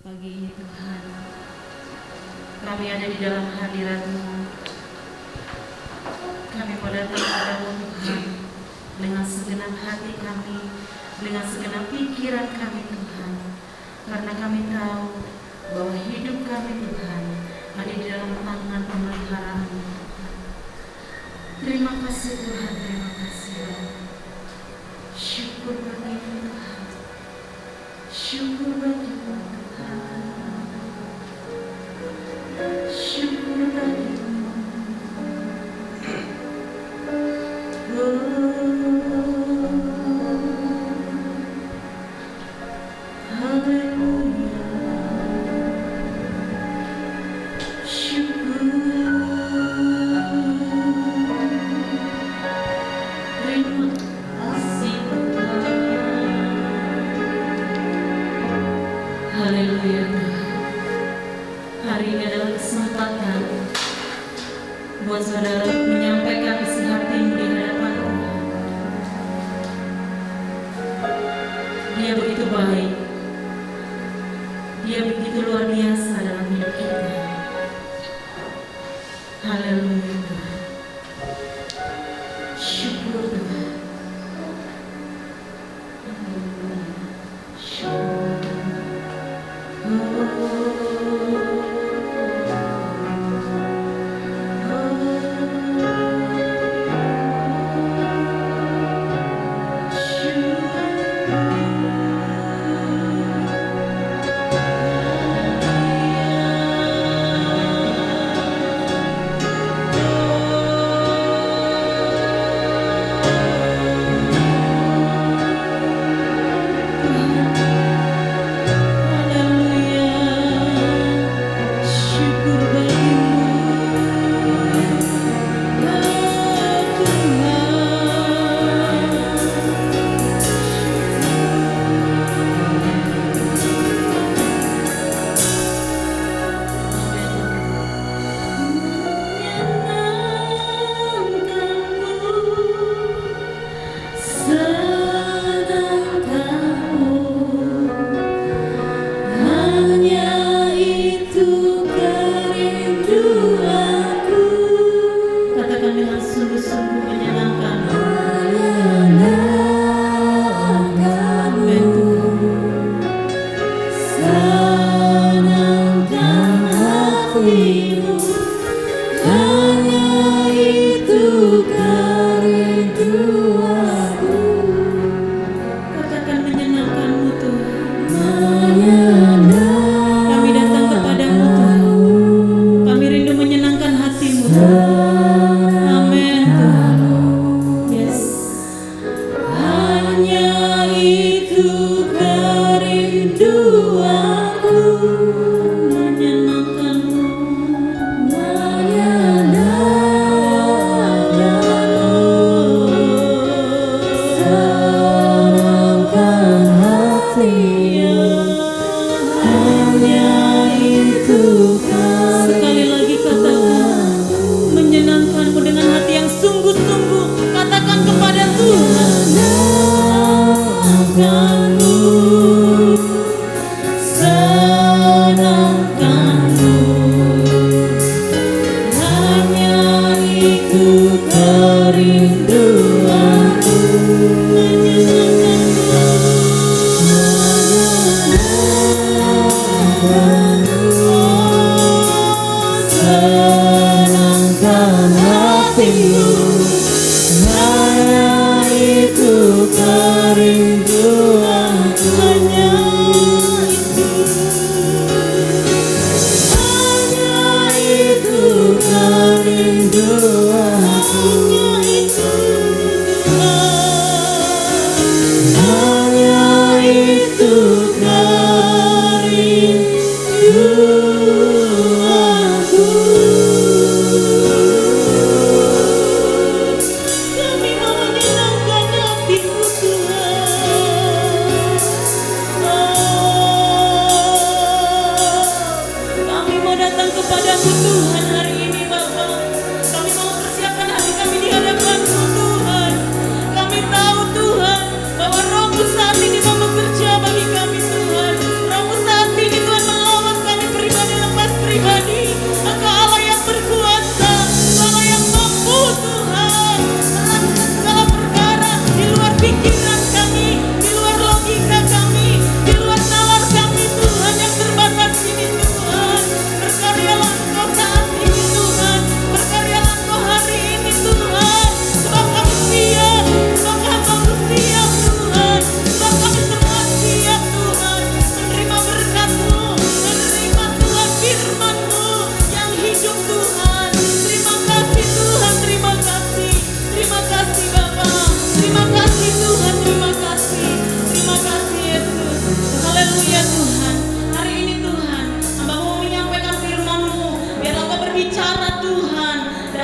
Pagi ini Tuhan, kami ada di dalam hadirat-Mu. Kami mau datang kepadamu Tuhan, dengan segenap hati kami, dengan segenap pikiran kami Tuhan. Karena kami tahu bahwa hidup kami Tuhan ada di dalam tangan pemeliharaan-Mu Tuhan. Terima kasih Tuhan, terima kasih Bapa. Syukur bagi-Mu Tuhan, syukur bagi-Mu Tuhan, syukur bagi-Mu. Haleluya Tuhan. Hari ini adalah kesempatan buat saudara menyampaikan isi hatimu di hadapan Tuhan. Dia begitu baik, Dia begitu luar biasa dalam hidup kita. Haleluya Tuhan. Syukur Tuhan. Haleluya. Syukur. Rohmu saat ini mau bekerja bagi kami Tuhan. Rohmu saat ini Tuhan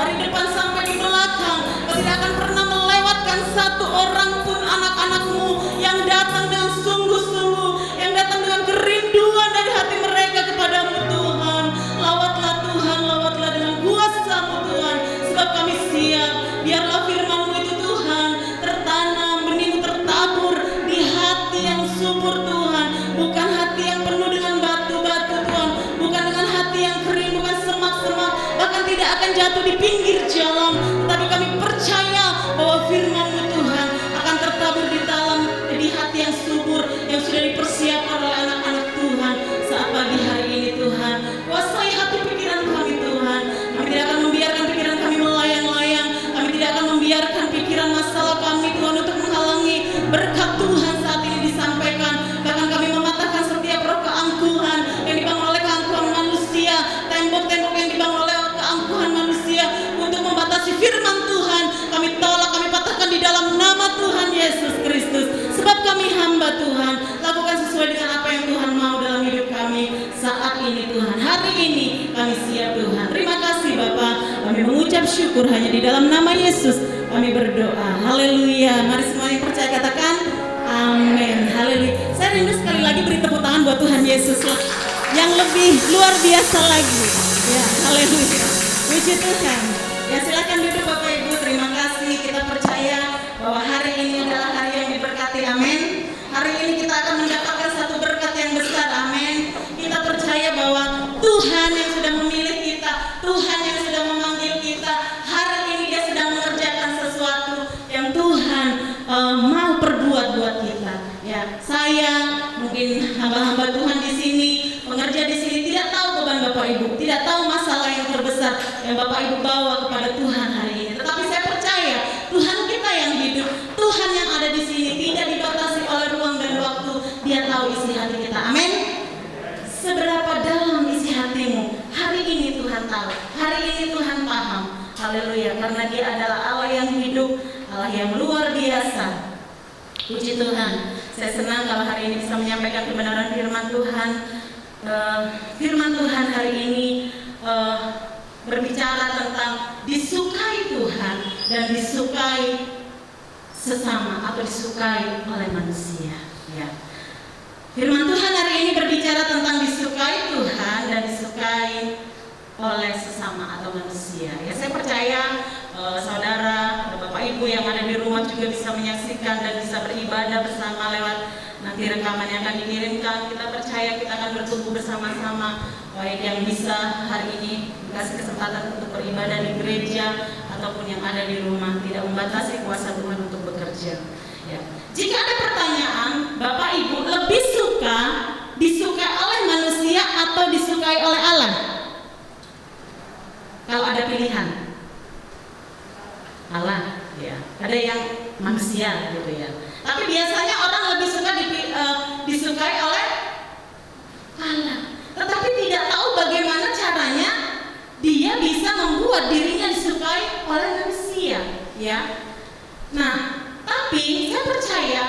dari depan sampai di belakang. Kau tidak akan pernah melewatkan satu orang pun anak-anak-Mu yang datang dengan sungguh-sungguh, yang datang dengan kerinduan dari hati mereka kepadamu Tuhan. Lawatlah Tuhan, lawatlah dengan kuasa-Mu Tuhan, sebab kami siap. Biarlah firman-Mu itu Tuhan tertanam, benih tertabur di hati yang subur Tuhan, bukan hati yang penuh dengan batu-batu Tuhan, bukan dengan hati yang kering, bukan semak-semak, bahkan tidak akan jatuh di pinggir jalan. Tetapi kami percaya bahwa firman-Mu Tuhan akan tertabur di hati yang subur, yang sudah dipersiapkan oleh anak-anak Tuhan saat pagi hari ini Tuhan. Kuasai hati pikiran kami Tuhan. Kami tidak akan membiarkan pikiran kami melayang-layang. Kami tidak akan membiarkan pikiran masalah kami Tuhan untuk menghalangi berkat Tuhan saat ini disampaikan. Bahkan kami mematahkan setiap roh keangkuhan yang dibangun oleh keangkuhan manusia, tembok-tembok yang dibangun oleh keangkuhan manusia untuk membatasi firman Tuhan. Kami tolak, kami patahkan di dalam nama Tuhan Yesus Kristus. Sebab kami hamba Tuhan, lakukan sesuai dengan apa yang Tuhan mau dalam hidup kami saat ini Tuhan. Hari ini kami siap Tuhan. Terima kasih Bapa. Kami mengucap syukur hanya di dalam nama Yesus kami berdoa. Haleluya. Mari semua yang percaya katakan amin. Haleluya. Saya rindu sekali lagi beri tepuk tangan buat Tuhan Yesus yang lebih luar biasa lagi. Ya, haleluya. Puji Tuhan. Ya, silakan duduk Bapak Ibu. Terima kasih. Kita percaya bahwa hari ini adalah hari yang diberkati. Amin. Hari ini kita akan mendapatkan satu berkat yang besar. Amin. Kita percaya bahwa Tuhan yang sudah memilih kita, Tuhan yang sudah memanggil kita, hari ini Dia sedang mengerjakan sesuatu yang Tuhan mau perbuat buat kita. Ya, saya mungkin hamba-hamba Tuhan di sini, pengerja di sini tidak tahu beban Bapak Ibu, tidak tahu masalah yang terbesar yang Bapak Ibu bawa kepada Tuhan hari ini. Tetapi saya percaya Tuhan kita yang hidup, Tuhan yang ada di sini tidak dibatasi oleh ruang dan waktu. Dia tahu isi hati kita. Amin. Seberapa dalam isi hatimu, hari ini Tuhan tahu, hari ini Tuhan paham. Haleluya, karena Dia adalah Allah yang hidup, Allah yang luar biasa. Puji Tuhan. Saya senang kalau hari ini bisa menyampaikan kebenaran firman Tuhan. Firman Tuhan hari ini berbicara tentang disukai Tuhan dan disukai sesama atau disukai oleh manusia. Ya. Firman Tuhan hari ini berbicara tentang disukai Tuhan dan disukai oleh sesama atau manusia. Ya, saya percaya saudara, Bapak Ibu yang ada di rumah juga bisa menyaksikan dan bisa beribadah bersama lewat nanti rekaman yang akan dikirimkan. Kita percaya kita akan bertumbuh bersama-sama, baik yang bisa hari ini dikasih kesempatan untuk beribadah di gereja ataupun yang ada di rumah, tidak membatasi kuasa Tuhan untuk bekerja. Ya. Jika ada pertanyaan, Bapak Ibu lebih suka disukai oleh manusia atau disukai oleh Allah? Kalau ada pilihan, Allah, ya. Ada yang manusia gitu ya. Tapi biasanya orang lebih suka disukai oleh Allah. Tetapi tidak tahu bagaimana caranya dia bisa membuat dirinya disukai oleh manusia, ya. Nah, tapi saya percaya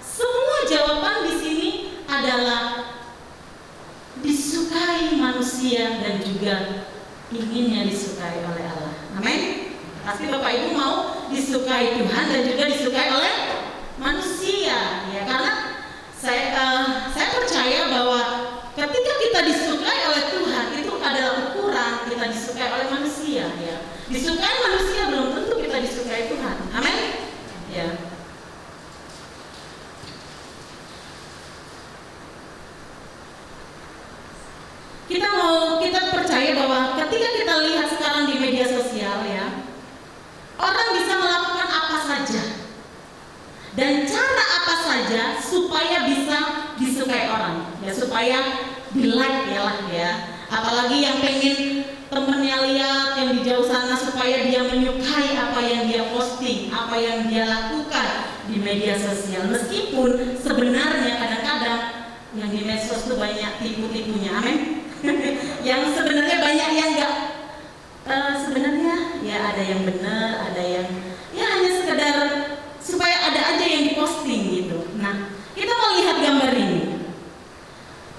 semua jawaban di sini adalah disukai manusia dan juga inginnya disukai oleh Allah. Amin. Pasti Bapak Ibu mau disukai Tuhan dan juga disukai oleh manusia, ya. Karena saya percaya bahwa ketika kita disukai oleh Tuhan itu adalah ukuran kita disukai oleh manusia, ya. Disukai manusia belum tentu kita disukai Tuhan. Amin. Ya. Kita percaya bahwa ketika kita lihat sekarang di media sosial, ya, orang bisa melakukan apa saja dan cara apa saja supaya bisa disukai orang, ya, supaya di like ya. Apalagi yang pengen temennya lihat yang di jauh sana supaya dia menyukai apa yang dia posting, apa yang dia lakukan di media sosial. Meskipun sebenarnya kadang-kadang yang di medsos itu banyak tipu-tipunya. Amin. Yang sebenarnya banyak yang enggak sebenarnya ya ada yang benar, ada yang ya hanya sekedar supaya ada aja yang diposting gitu. Nah, kita mau lihat gambar ini.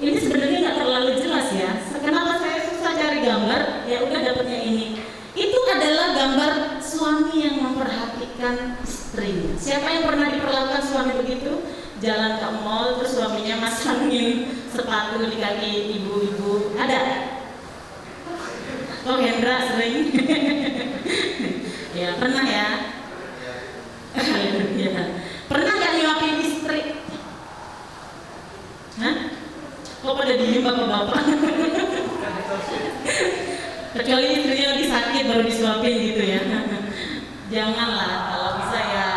Ini sebenarnya nggak terlalu jelas ya. Kenapa saya susah cari gambar? Ya udah dapatnya ini. Itu adalah gambar masangin sepatu di kaki ibu-ibu? Ada? Oh, Hendra sering. Ya, pernah ya? Ya. Pernah nggak nyuapin istri? Hah? Kok pada diem bapak-bapak? Kecuali istrinya lagi sakit baru disuapin gitu ya. Janganlah, kalau bisa ya.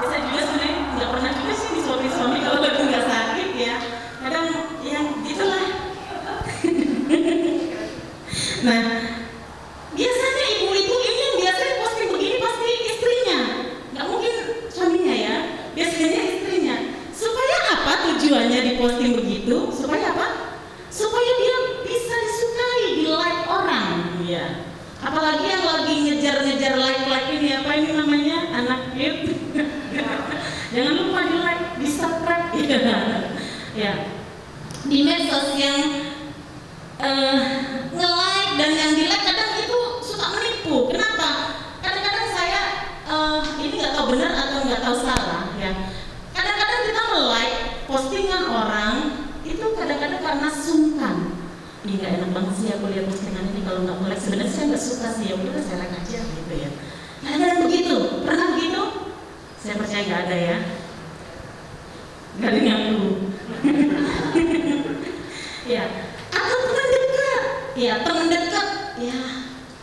Ya saya juga sebenarnya nggak pernah juga sih disuapin suami kalau lagi nggak sakit ya. Kadang yang gitulah. Nah, biasanya ibu-ibu ini yang biasanya posting begini pasti istrinya, nggak mungkin suaminya ya. Biasanya istrinya. Supaya apa tujuannya diposting begitu? Supaya apa? Supaya dia bisa disukai, di like orang. Ya. Apalagi yang lagi ngejar-ngejar like ini apa ini namanya, anak hit. Jangan lupa di like, di subscribe. Ya. Di medsos yang nge-like dan yang di-like kadang itu suka menipu. Kenapa? Kadang-kadang saya ini nggak tahu benar atau nggak tahu salah ya. Kadang-kadang kita nge-like postingan orang itu kadang-kadang karena sungkan. Ini nggak enak banget sih aku lihat postingan ini, kalau nggak nge-like sebenarnya saya nggak suka sih, ya udah saya like aja gitu ya. Kadang-kadang begitu. Pernah begitu? Saya percaya nggak ada ya. Nggak ada ngaku. Ya. Atau teman dekat, ya teman dekat, ya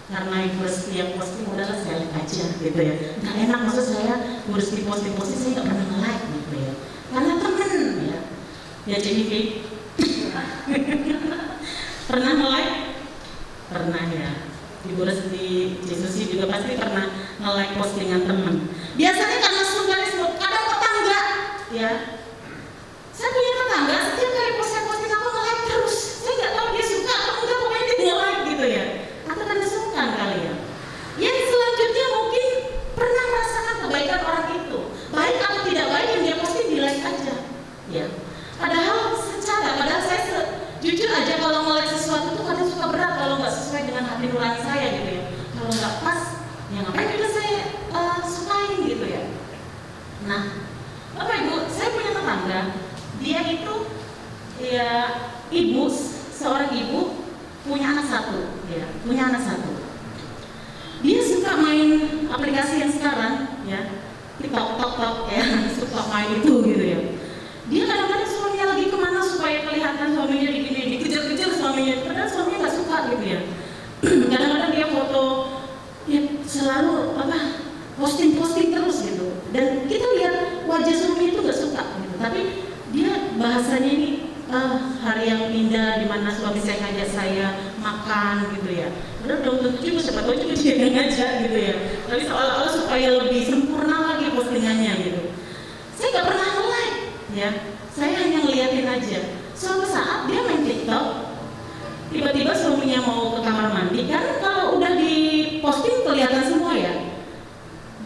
karena ibu yang posting udahlah saya like aja gitu ya. Nggak enak, maksud saya harus diposting saya nggak pernah nge-like gitu ya. Karena teman ya. Ya jadi pernah nge-like? Pernah ya. Ibu di Yesus juga pasti pernah nge-like postingan teman. Biasanya karena sungkanisme, kadang tetangga ya. Saya punya tetangga, setiap kali posting aku nge-like terus. Saya nggak tahu dia suka atau enggak, pokoknya dia nge-like gitu ya. Atau karena sungkan kali ya. Yang selanjutnya mungkin pernah merasakan kebaikan orang itu, baik atau tidak baik, yang dia posting di like aja. Ya. Padahal saya jujur aja kalau nge-like sesuatu tuh kadang suka berat kalau nggak sesuai dengan hati nurani saya gitu ya. Kalau nggak pas, ya ngapain juga saya sukain gitu ya. Nah, Bapak Ibu, saya punya tetangga. Dia itu ya seorang ibu punya anak satu, ya, punya anak satu. Dia suka main aplikasi yang sekarang, ya, TikTok ya, suka main itu gitu ya. Dia kadang-kadang suaminya lagi kemana supaya kelihatan suaminya dikejar-kejar suaminya, padahal suaminya nggak suka gitu ya. Kadang-kadang dia foto, ya selalu posting terus gitu. Dan kita lihat wajah suami itu nggak suka gitu, tapi dia bahasanya ini hari yang indah di mana suami saya ngajak saya makan gitu ya. Padahal belum tentu juga, siapa tahu juga dia yang ngajak gitu ya. Tapi seolah-olah supaya lebih sempurna lagi postingannya gitu. Saya nggak pernah nge-like ya. Saya hanya ngeliatin aja. Suatu saat dia main TikTok, tiba-tiba suaminya mau ke kamar mandi, kan kalau udah diposting kelihatan semua ya.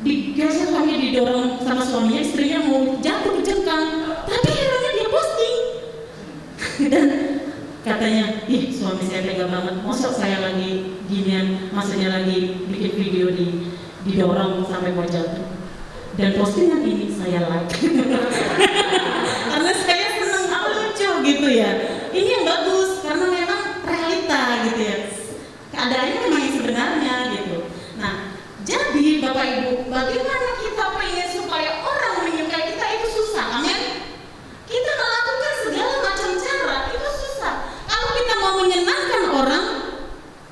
Digeser suaminya, didorong sama suaminya, istrinya mau jatuh kejengkang, tapi herannya dia posting. Dan katanya, ih suami saya tega banget, masa saya lagi ginian, maksudnya lagi bikin video didorong sampai mau jatuh. Dan postingan ini saya like. Karena saya senang, lucu gitu ya. Ini yang bagus, karena memang realita gitu ya. Keadaannya memang yang sebenarnya gitu. Nah, jadi Bapak Ibu, bagaimana kita pengen supaya orang menyukai kita itu susah, amin? Kita melakukan segala macam cara, itu susah. Kalau kita mau menyenangkan orang,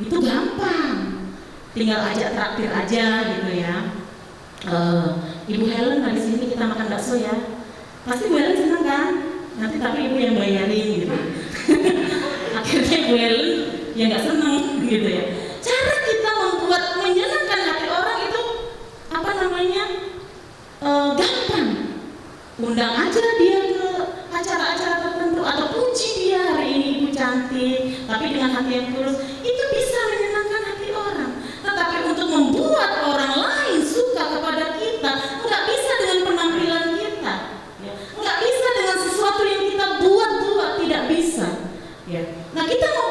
itu gampang. Tinggal ajak traktir aja gitu ya. Ibu Helen di sini kita makan bakso ya. Pasti Bu Helen senang kan? Nanti tapi ibu yang bayarin gitu. Akhirnya Bu Helen ya nggak senang gitu ya. Cara kita membuat menyenangkan hati orang itu gampang. Undang aja dia ke acara-acara tertentu atau puji dia, hari ini ibu cantik, tapi dengan hati yang tulus, itu bisa menyenangkan hati orang. Tetapi untuk membuat orang lain suka kepada kita, nggak bisa dengan penampilan kita, ya. Nggak bisa dengan sesuatu yang kita buat-buat, tidak bisa. Ya. Nah kita mau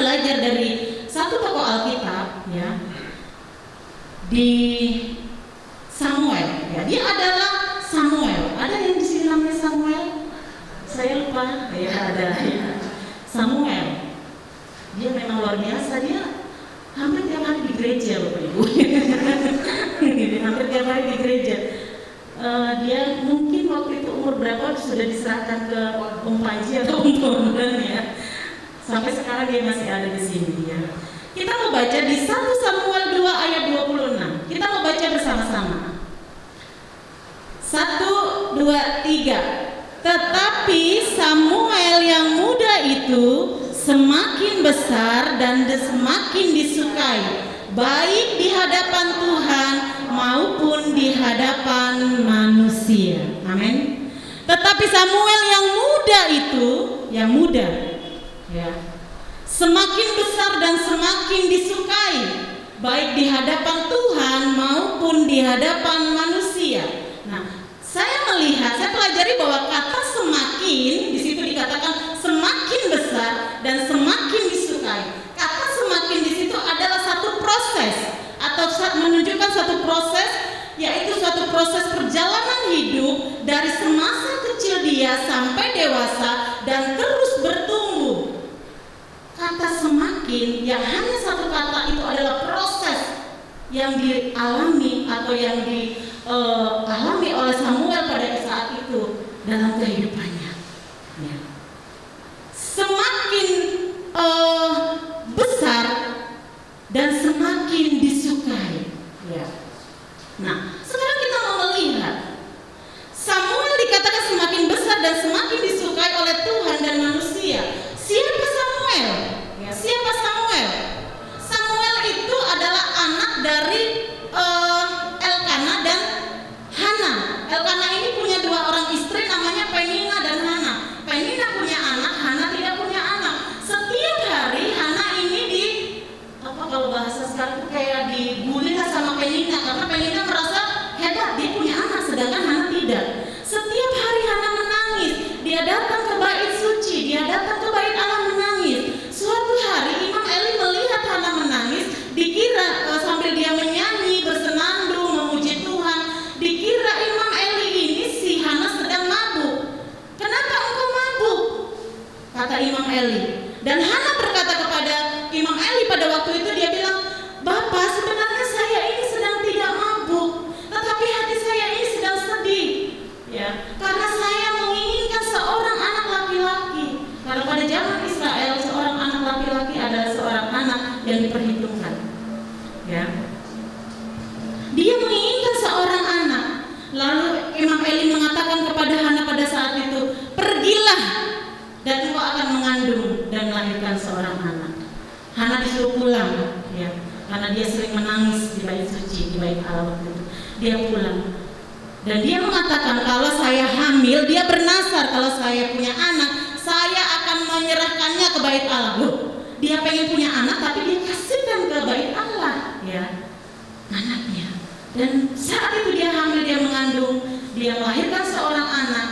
belajar dari satu tokoh Alkitab, ya, di Samuel. Ya. Dia adalah Samuel. Ada yang di sini namanya Samuel? siapa? Ya ada ya. Samuel. Dia memang luar biasa, dia hampir tiap hari di gereja Bapak Ibu. Hampir tiap hari di gereja. Dia mungkin waktu itu umur berapa sudah diserahkan ke Om Panji atau Om Bondan ya. Sampai sekarang dia masih ada di sini ya. Kita mau baca di 1 Samuel 2 ayat 26. Kita mau baca bersama-sama. 1, 2, 3. Tetapi Samuel yang muda itu semakin besar dan semakin disukai, baik di hadapan Tuhan maupun di hadapan manusia. Amin. Tetapi Samuel yang muda itu, yang muda, ya, semakin besar dan semakin disukai, baik di hadapan Tuhan maupun di hadapan manusia. Nah, saya pelajari bahwa kata semakin di situ dikatakan semakin besar dan semakin disukai. Kata semakin di situ adalah satu proses atau menunjukkan satu proses, yaitu suatu proses perjalanan hidup dari semasa kecil dia sampai dewasa dan terus bertumbuh. Kata semakin yang hanya satu kata itu adalah proses yang dialami atau yang dialami oleh Samuel pada saat itu dalam kehidupannya. Ya. Semakin besar dan semakin disukai. Ya. Nah, sekarang kita mau melihat Samuel dikatakan semakin besar dan semakin disukai oleh Tuhan dan manusia. Siapa Samuel? Ya, siapa Samuel? Samuel itu adalah anak dari Elkana dan Hana. Elkana ini punya 2 orang istri namanya Penina dan Hana. Penina punya anak, Hana tidak punya anak. Setiap hari Hana ini kalau bahasa sekarang itu kayak dibully lah sama Penina, karena Penina merasa hebat, dia punya anak sedangkan Hana tidak. Setiap hari Hana menangis, dia datang ke bait suci, dia datang ke bait Allah menangis. Suatu hari Imam Eli melihat Hana menangis, dikira sambil dia menyanyi, bersenandung, memuji Tuhan, dikira Imam Eli ini si Hana sedang mabuk. Kenapa engkau mabuk? Kata Imam Eli. Dan Hana berkata kepada Imam Eli pada waktu itu, dia bilang, Bapak, sebenarnya saya ini sedang tidak mabuk, tetapi hati saya ini sedang sedih, ya, karena saya menginginkan seorang anak laki-laki. Karena pada zaman Israel seorang anak laki-laki adalah seorang anak yang diperhitungkan, ya. Dia menginginkan seorang anak. Lalu Imam Eli mengatakan kepada Hana pada saat itu, pergilah dan engkau akan mengandung dan melahirkan seorang anak. Hana disuruh pulang, ya, karena dia sering menangis di bait suci, di bait Allah waktu itu. Dia pulang dan dia mengatakan kalau saya hamil, dia bernasar kalau saya punya anak, saya akan menyerahkannya ke bait Allah. Loh, dia pengen punya anak tapi dia kasihkan ke bait Allah, ya, anaknya. Dan saat itu dia hamil, dia mengandung, dia melahirkan seorang anak.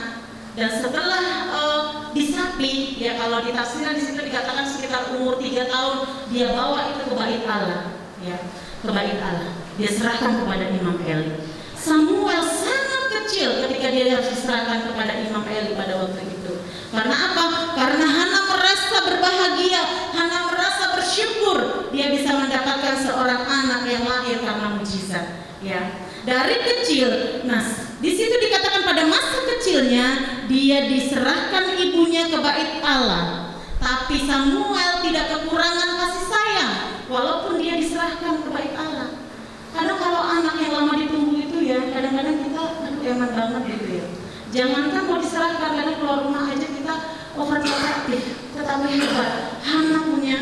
Dan setelah disapi, ya, kalau ditafsirkan di situ dikatakan sekitar umur 3 tahun, dia bawa itu ke bait Allah, ya, ke bait Allah. Dia serahkan kepada Imam Eli. Samuel sangat kecil ketika dia harus diserahkan kepada Imam Eli pada waktu itu. Karena apa? Karena Hana merasa berbahagia, Hana merasa bersyukur dia bisa mendapatkan seorang anak yang lahir karena mujizat, ya. Dari kecil, nah di situ dikatakan pada masa kecilnya dia diserahkan ibunya ke bait Allah. Tapi Samuel tidak kekurangan kasih sayang walaupun dia diserahkan ke bait Allah. Karena kalau anak yang lama ditunggu itu ya, kadang-kadang kita eman banget gitu ya. Jangankan mau diserahkan, karena keluar rumah aja kita overprotective, tetapi hebat. Hana punya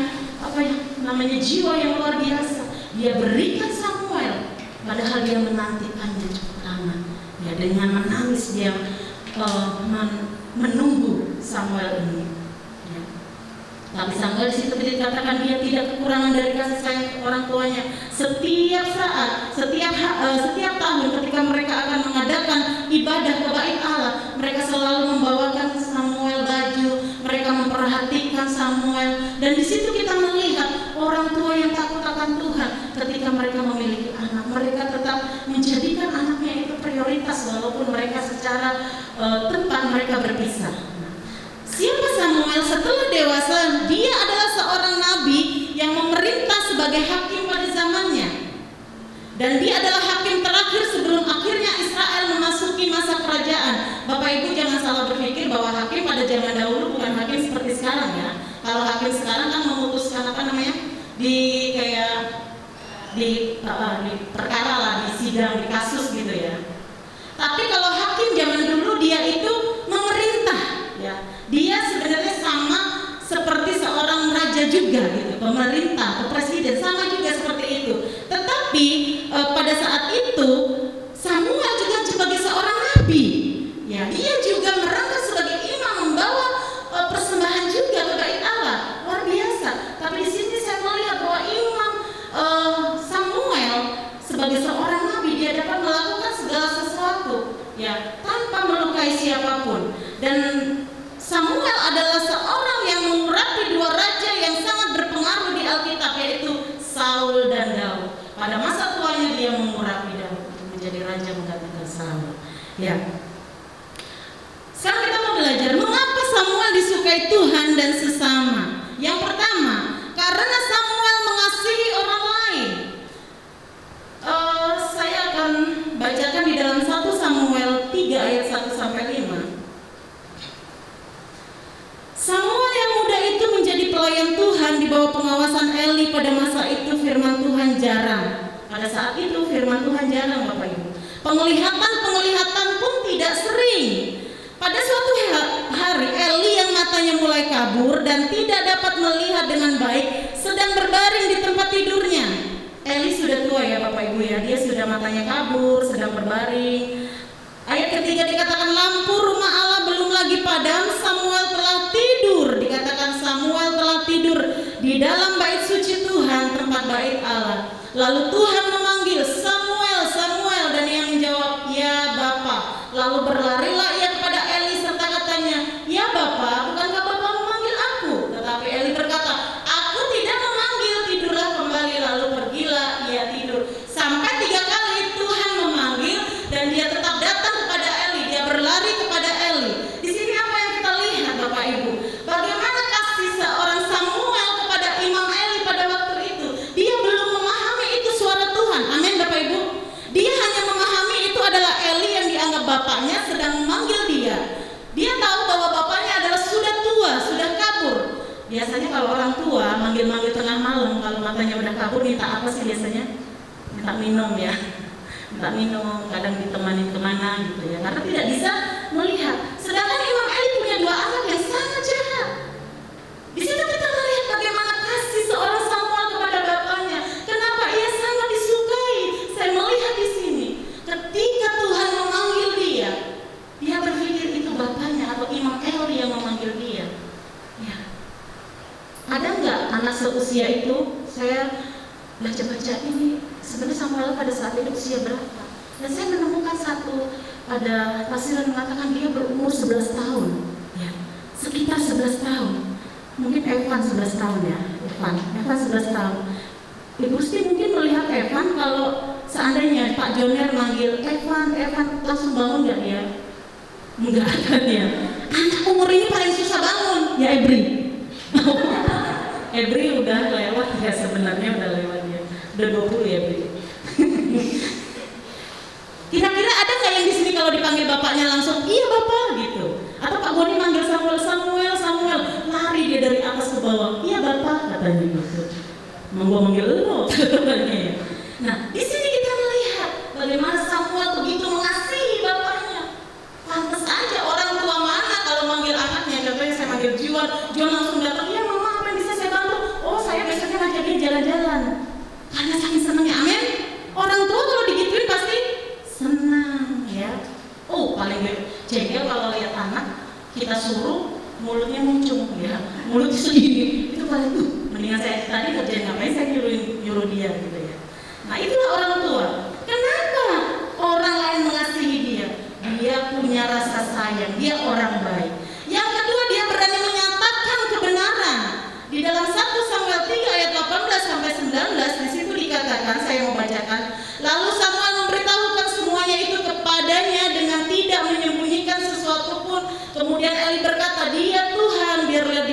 namanya jiwa yang luar biasa. Dia berikan Samuel, padahal dia menantikannya cukup lama. Ya, dengan menangis dia menunggu Samuel ini. Ya. Tapi Samuel di situ dikatakan dia tidak kekurangan dari kasih sayang orang tuanya. Setiap saat, setiap tahun ketika mereka akan mengadakan ibadah ke bait Allah, mereka selalu membawakan Samuel baju, mereka memperhatikan Samuel. Dan di situ kita melihat orang tua yang takut akan Tuhan. Ketika mereka memiliki anak, mereka tetap menjadikan anaknya itu prioritas walaupun mereka secara tempat mereka berpisah. Samuel setelah dewasa, dia adalah seorang nabi yang memerintah sebagai hakim pada zamannya. Dan dia adalah hakim terakhir sebelum akhirnya Israel memasuki masa kerajaan. Bapak Ibu jangan salah berpikir bahwa hakim pada zaman dahulu bukan hakim seperti sekarang ya. Kalau hakim sekarang kan memutuskan di perkara lah, di sidang, di kasus gitu ya. Tapi kalau hakim zaman dulu dia itu memerintah ya. Dia sebenarnya sama seperti seorang raja juga gitu, pemerintah, presiden, sama juga seperti itu. Tetapi pada saat itu Samuel juga sebagai seorang nabi, ya dia juga merangkap sebagai imam, membawa persembahan juga ke bait Allah, luar biasa. Tapi di sini saya melihat bahwa imam Samuel sebagai seorang nabi dia dapat melakukan segala sesuatu, ya tanpa melukai siapapun. Dan Samuel adalah seorang yang mengurapi dua raja yang sangat berpengaruh di Alkitab, yaitu Saul dan Daud. Pada masa tuanya dia mengurapi Daud untuk menjadi raja menggantikan Saul. Ya. Sekarang kita mau belajar mengapa Samuel disukai Tuhan dan sesama. Yang pertama, karena Samuel mengasihi orang lain. Saya akan bacakan di dalam 1 Samuel 3 ayat 1 sampai 5. Samuel yang muda itu menjadi pelayan Tuhan di bawah pengawasan Eli. Pada masa itu firman Tuhan jarang. Pada saat itu firman Tuhan jarang, Bapak Ibu. Penglihatan pun tidak sering. Pada suatu hari Eli yang matanya mulai kabur dan tidak dapat melihat dengan baik sedang berbaring di tempat tidurnya. Eli sudah tua ya Bapak Ibu ya. Dia sudah matanya kabur, sedang berbaring. Ayat ketiga dikatakan lampu rumah Allah belum lagi padam, Samuel telah tidur. Dikatakan Samuel telah tidur di dalam bait suci Tuhan, tempat bait Allah. Lalu Tuhan memanggil Samuel, Samuel, dan ia menjawab, ya Bapa. Lalu berlarilah ia kepada Eli serta katanya, ya Bapa, bukankah Bapa memanggil aku? Tetapi Eli berkata, aku tidak memanggil, tidurlah kembali. Lalu pergilah ia tidur. Sampai 3 kali Tuhan memanggil dan dia tetap datang kepada Eli, dia berlari kepada Eli. Di sini apa yang kita lihat Bapak Ibu? Bagaimana kasih seorang Samuel kepada Imam Eli pada waktu itu? Dia belum memahami itu suara Tuhan. Amin Bapak Ibu. Dia hanya memahami itu adalah Eli yang dianggap bapaknya sedang memanggil dia. Dia tahu bahwa bapaknya adalah sudah tua, sudah kabur. Biasanya kalau orang tua manggil-manggil tengah malam, kalau matanya udah kabur minta apa sih biasanya? Minta minum ya. Minta minum, kadang ditemani kemana gitu ya, karena tidak bisa melihat. Sedangkan Imam Eli punya 2 anak yang sangat jahat. Di situ kita melihat bagaimana kasih seorang Samuel kepada bapaknya. Kenapa ia sangat disukai? Saya melihat di sini, ketika Tuhan memanggil dia, dia berpikir itu bapaknya atau Imam Eli yang memanggil dia. Ya. Ada nggak anak seusia itu? Saya baca-baca ini sebenarnya Samuel pada saat itu usia berapa? Dan saya menemukan ada tafsiran mengatakan dia berumur 11 tahun ya, sekitar 11 tahun. Mungkin Evan 11 tahun ya, Evan 11 tahun. Ibu Siti mungkin melihat Evan, kalau seandainya Pak Joner manggil Evan langsung bangun nggak ya? Enggak kan ya. Anak umur ini paling susah bangun ya Ebri. Ebri udah lewat ya, sebenarnya udah lewat ya. Udah 20 ya Ebri. Kira-kira ada nggak yang di sini kalau dipanggil bapaknya langsung iya bapak gitu? Atau Pak Boni manggil Samuel, lari dia dari atas ke bawah, iya bapak katanya gitu. Mau manggil lo katanya. Nah di sini kita melihat bagaimana Samuel begitu mengasihi bapaknya. Pantas aja orang tua mana kalau manggil anaknya, contohnya saya manggil Juan langsung datang, iya mama apa yang bisa saya bantu? Oh saya besoknya ngajak dia jalan-jalan. Karena saking senangnya, amin. Orang tua kalau digituin pasti senang ya. Oh paling jengkel kalau lihat anak kita suruh mulutnya muncung ya, mulut segini itu paling mendingan saya tadi kerjain ngapain, saya nyuruh dia gitu ya. Nah itulah orang tua. Kenapa orang lain mengasihi dia? Dia punya rasa sayang, dia orang baik. Yang kedua, dia berani menyatakan kebenaran. Di dalam 1 Samuel 3 ayat 18 sampai 19 di situ dikatakan, saya mau bacakan. Lalu Samuel memberitahukan semuanya itu kepadanya dengan tidak menyembunyikan sesuatu pun. Kemudian Eli berkata, dia Tuhan, biarlah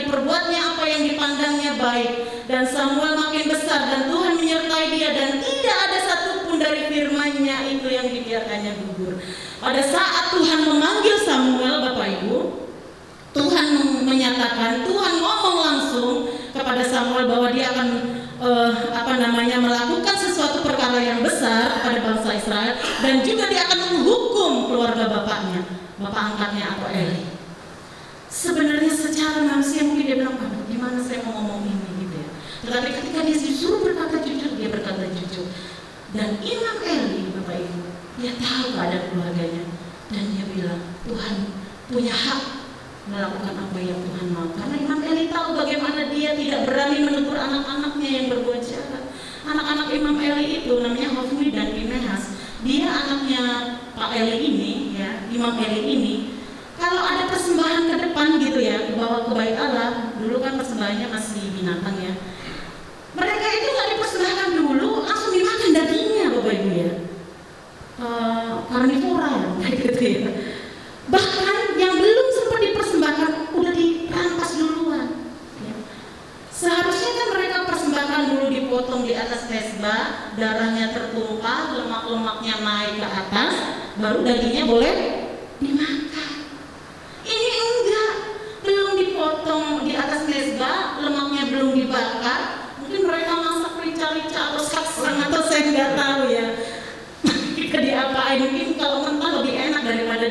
baik. Dan Samuel makin besar dan Tuhan menyertai dia, dan tidak ada satupun dari firman-Nya itu yang dibiarkannya gugur. Pada saat Tuhan memanggil Samuel, Bapak Ibu, Tuhan menyatakan, Tuhan ngomong langsung kepada Samuel bahwa dia akan melakukan sesuatu perkara yang besar pada bangsa Israel, dan juga dia akan menghukum keluarga bapaknya, bapak angkatnya atau Eli. Sebenarnya secara manusia mungkin dia bilang, gimana saya mau ngomong ini gitu ya. Tetapi ketika dia disuruh berkata jujur, dia berkata jujur. Dan Imam Eli, Bapak Ibu, dia tahu keadaan keluarganya, dan dia bilang, Tuhan punya hak melakukan apa yang Tuhan mau. Karena Imam Eli tahu bagaimana dia tidak berani menegur anak-anaknya yang berbuat jahat. Anak-anak Imam Eli itu namanya Hofni dan Pinehas. Dia anaknya Pak Eli ini, ya, Imam Eli ini. Kalau ada persembahan ke depan gitu ya, dibawa ke bait Allah, dulu kan persembahannya masih binatang ya. Mereka itu nggak dipersembahkan dulu, langsung dimakan dagingnya, Bapak Ibu ya. Karnivora kayak gitu ya. Bahkan yang belum sempat dipersembahkan udah dirampas duluan. Ya. Seharusnya kan mereka persembahkan dulu, dipotong di atas mezbah, darahnya tertumpah, lemak-lemaknya naik ke atas, baru dagingnya boleh dimakan. Ini enggak, belum dipotong di atas mezbah, lemaknya belum dibakar. Mungkin mereka masak rica-rica atau saksang atau saya nggak tahu ya. Diapain, mungkin kalau mentah lebih enak daripada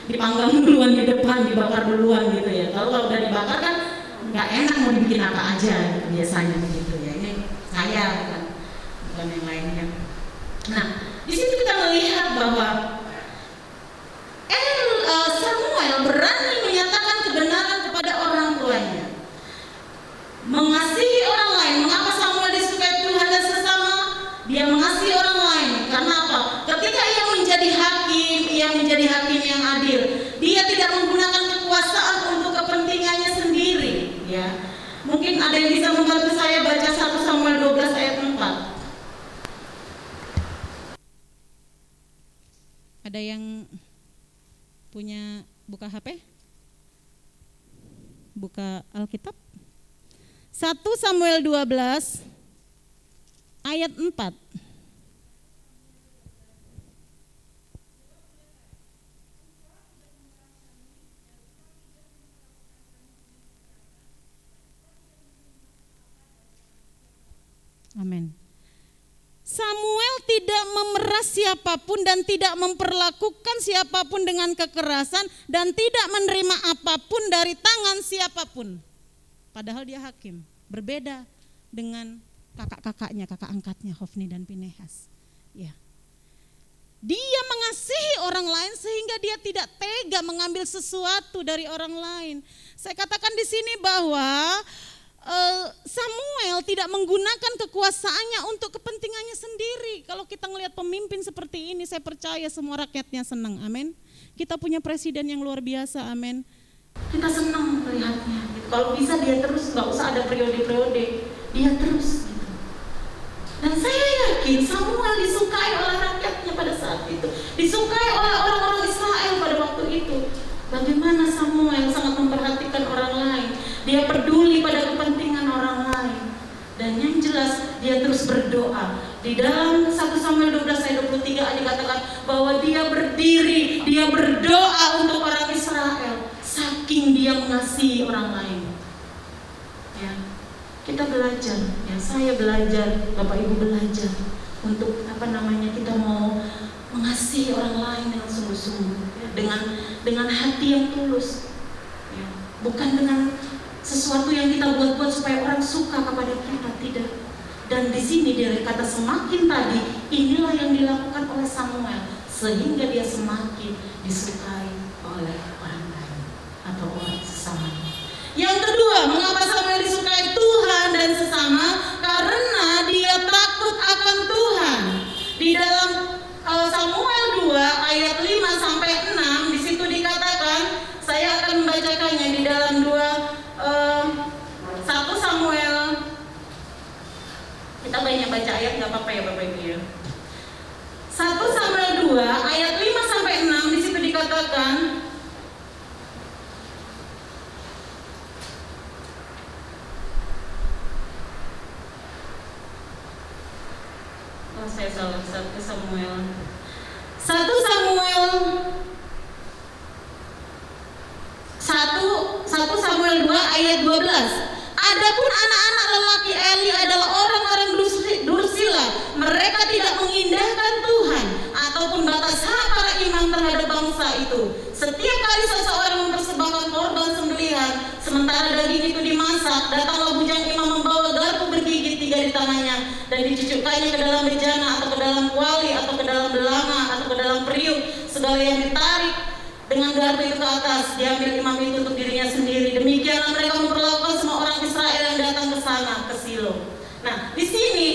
dipanggang duluan di depan, dibakar duluan gitu ya. Kalau udah dibakar kan nggak enak, mau dibikin apa aja gitu, biasanya begitu ya. Ini saya bukan yang lainnya. Nah, di situ kita melihat bahwa Samuel berani menyatakan kebenaran kepada orang tuanya, mengasihi orang lain. Mengapa Samuel disukai Tuhan dan sesama? Dia mengasihi orang lain karena apa? Ketika ia menjadi hakim yang adil, dia tidak menggunakan kekuasaan untuk kepentingannya sendiri. Ya, mungkin ada yang bisa membantu saya baca 1 Samuel 12 ayat 4. Ada yang punya buka HP? Buka Alkitab? 1 Samuel 12 ayat 4. Amin. Samuel tidak memeras siapapun dan tidak memperlakukan siapapun dengan kekerasan dan tidak menerima apapun dari tangan siapapun. Padahal dia hakim. Berbeda dengan kakak-kakaknya, kakak angkatnya Hofni dan Pinehas. Ya. Dia mengasihi orang lain sehingga dia tidak tega mengambil sesuatu dari orang lain. Saya katakan di sini bahwa Samuel tidak menggunakan kekuasaannya untuk kepentingannya sendiri. Kalau kita melihat pemimpin seperti ini, saya percaya semua rakyatnya senang. Amin. Kita punya presiden yang luar biasa. Amin. Kita senang melihatnya. Gitu. Kalau bisa dia terus, nggak usah ada periode-periode, dia terus. Gitu. Dan saya yakin Samuel disukai oleh rakyatnya pada saat itu, disukai oleh orang-orang Israel pada waktu itu. Bagaimana Samuel sangat memperhatikan orang lain, dia peduli pada kepentingan orang lain. Dan yang jelas dia terus berdoa. Di dalam 1 Samuel 12 ayat 23 dikatakan bahwa dia berdiri, dia berdoa untuk orang Israel, saking dia mengasihi orang lain. Ya, kita belajar, ya saya belajar, Bapak Ibu belajar untuk kita mau mengasihi orang lain dengan sungguh-sungguh, ya, dengan hati yang tulus, ya, bukan dengan sesuatu yang kita buat-buat supaya orang suka kepada kita, tidak. Dan di sini dia kata semakin tadi, inilah yang dilakukan oleh Samuel sehingga dia semakin disukai oleh orang lain atau orang sesama. Yang kedua, mengapa Samuel disukai Tuhan dan sesama? Karena dia takut akan Tuhan. Di dalam Samuel 2 ayat 5 sampai 6 di situ dikatakan, saya akan membacakannya di dalam 1 Samuel. Kita banyak baca ayat, nggak apa-apa ya Bapak Ibu ya. 1 Samuel 2 ayat 5 sampai 6 di situ dikatakan, Oh, saya salah. 1 Samuel 2 ayat 12. Adapun anak-anak lelaki Eli adalah orang-orang dursila. Mereka tidak mengindahkan Tuhan ataupun batas hak para imam terhadap bangsa itu. Setiap kali seseorang mempersembahkan korban sembelihan, sementara daging itu dimasak, datanglah bujang imam membawa garpu bergigit 3 di tangannya dan dicucukkannya ke dalam bejana atau ke dalam kuali atau ke dalam belanga atau ke dalam periuk. Segala yang ditarik dengan garpu itu ke atas diambil imam itu untuk dirinya sendiri. Demikianlah mereka memperlakukan semua orang Israel yang datang ke sana, ke Silo. Nah, di sini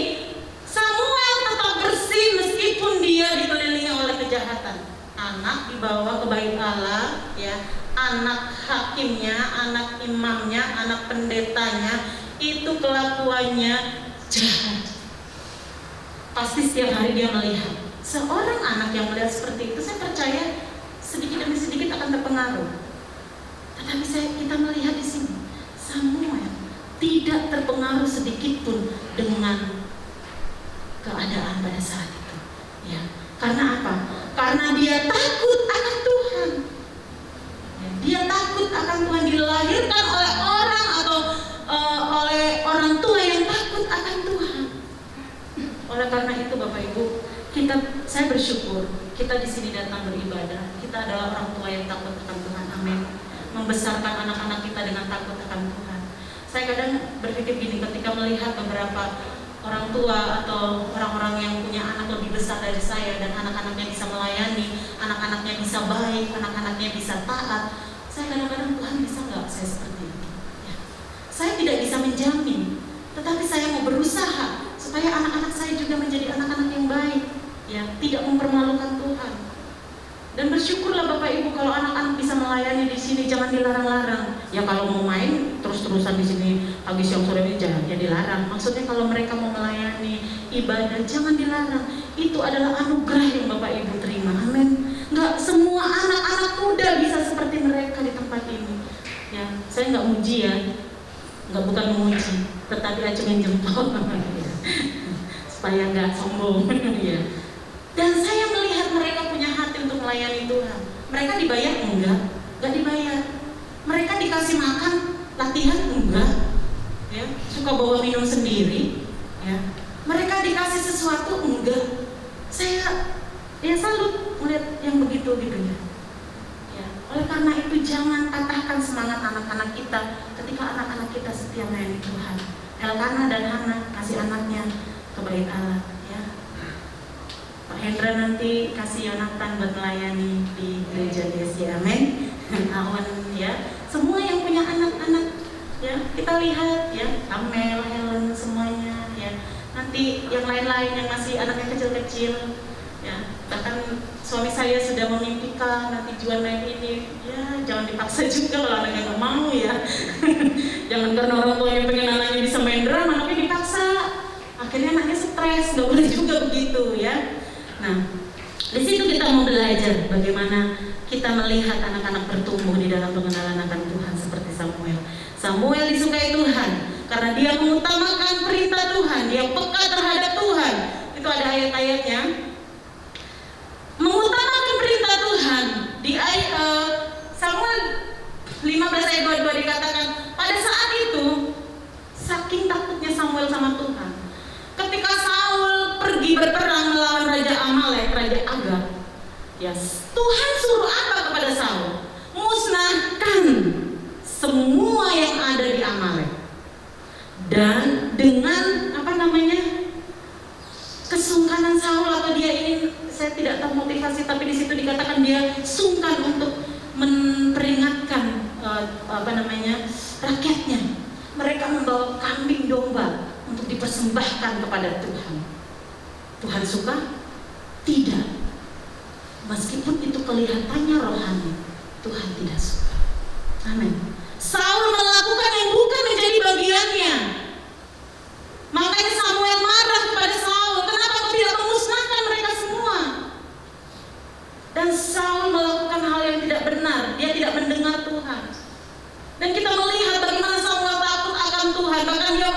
Samuel tetap bersih meskipun dia dikelilingi oleh kejahatan. Anak dibawa ke bait Allah, ya, anak hakimnya, anak imamnya, anak pendetanya itu kelakuannya jahat. Pasti setiap hari dia melihat. Seorang anak yang melihat seperti itu, saya percaya sedikit demi sedikit akan terpengaruh. Tetapi kita melihat di sini Samuel tidak terpengaruh sedikit pun dengan keadaan pada saat itu. Ya, karena apa? Karena dia takut akan Tuhan. Ya, dia takut akan Tuhan, dilahirkan oleh orang atau oleh orang tua yang takut akan Tuhan. Oleh karena itu Bapak Ibu, saya bersyukur kita di sini datang beribadah. Kita adalah orang tua yang takut akan Tuhan. Amin. Membesarkan anak-anak kita dengan takut akan Tuhan. Saya kadang berpikir gini, ketika melihat beberapa orang tua atau orang-orang yang punya anak lebih besar dari saya dan anak-anaknya bisa melayani, anak-anaknya bisa baik, anak-anaknya bisa taat, saya kadang-kadang, Tuhan bisa nggak saya seperti ini? Ya. Saya tidak bisa menjamin, tetapi saya mau berusaha supaya anak-anak saya juga menjadi anak-anak yang baik, ya, tidak mempermalukan Tuhan. Dan bersyukurlah Bapak Ibu kalau anak-anak bisa melayani di sini, jangan dilarang-larang. Ya kalau mau main terus-terusan di sini pagi siang sore ini jangan ya dilarang. Maksudnya kalau mereka mau melayani ibadah jangan dilarang. Itu adalah anugerah yang Bapak Ibu terima. Amin. Enggak semua anak-anak muda bisa seperti mereka di tempat ini. Ya, saya enggak muji ya. Enggak, bukan memuji, tetapi acungin jempol supaya enggak sombong ya. Dan saya melihat mereka punya hati untuk melayani Tuhan. Mereka dibayar? Enggak dibayar. Mereka dikasih makan, latihan? Enggak. Ya, suka bawa minum sendiri. Ya, mereka dikasih sesuatu? Enggak. Saya salut melihat yang begitu gitu ya. Ya, oleh karena itu jangan patahkan semangat anak-anak kita ketika anak-anak kita setia melayani Tuhan. Elkana dan Hana kasih anaknya ke bait Allah. Pak Hendra nanti kasih Yonatan buat melayani di gereja DSY. Amin. Awan ya. Semua yang punya anak-anak ya, kita lihat ya, Amel, Helen semuanya ya. Nanti yang lain-lain yang masih anaknya kecil-kecil ya. Bahkan suami saya sudah memimpikan nanti Juan main ini. Ya, jangan dipaksa juga kalau anaknya nggak mau ya. Jangan karena orang tua yang pengen anaknya bisa main drum, anaknya dipaksa. Akhirnya anaknya stres, nggak boleh juga begitu ya. Nah, di situ kita mau belajar bagaimana kita melihat anak-anak bertumbuh di dalam pengenalan akan Tuhan seperti Samuel. Samuel disukai Tuhan karena dia mengutamakan perintah Tuhan, dia peka terhadap Tuhan. Itu ada ayat-ayatnya. Mengutamakan perintah Tuhan. Di ayat Samuel 15 ayat 22 dikatakan, pada saat itu saking takutnya Samuel sama Tuhan, ketika Saul pergi berperang melawan Raja Amalek, Raja Agag, ya, Tuhan suruh apa kepada Saul? Musnahkan semua yang ada di Amalek. Dan dengan kesungkanan Saul atau dia ini, saya tidak tahu motivasi, tapi di situ dikatakan dia sungkan untuk memperingatkan rakyatnya. Mereka membawa kambing domba untuk dipersembahkan kepada Tuhan. Tuhan suka? Tidak. Meskipun itu kelihatannya rohani, Tuhan tidak suka. Amin. Saul melakukan yang bukan menjadi bagiannya. Makanya Samuel marah kepada Saul, kenapa kau tidak memusnahkan mereka semua? Dan Saul melakukan hal yang tidak benar, dia tidak mendengar Tuhan. Dan kita melihat bagaimana Samuel takut akan Tuhan, bahkan dia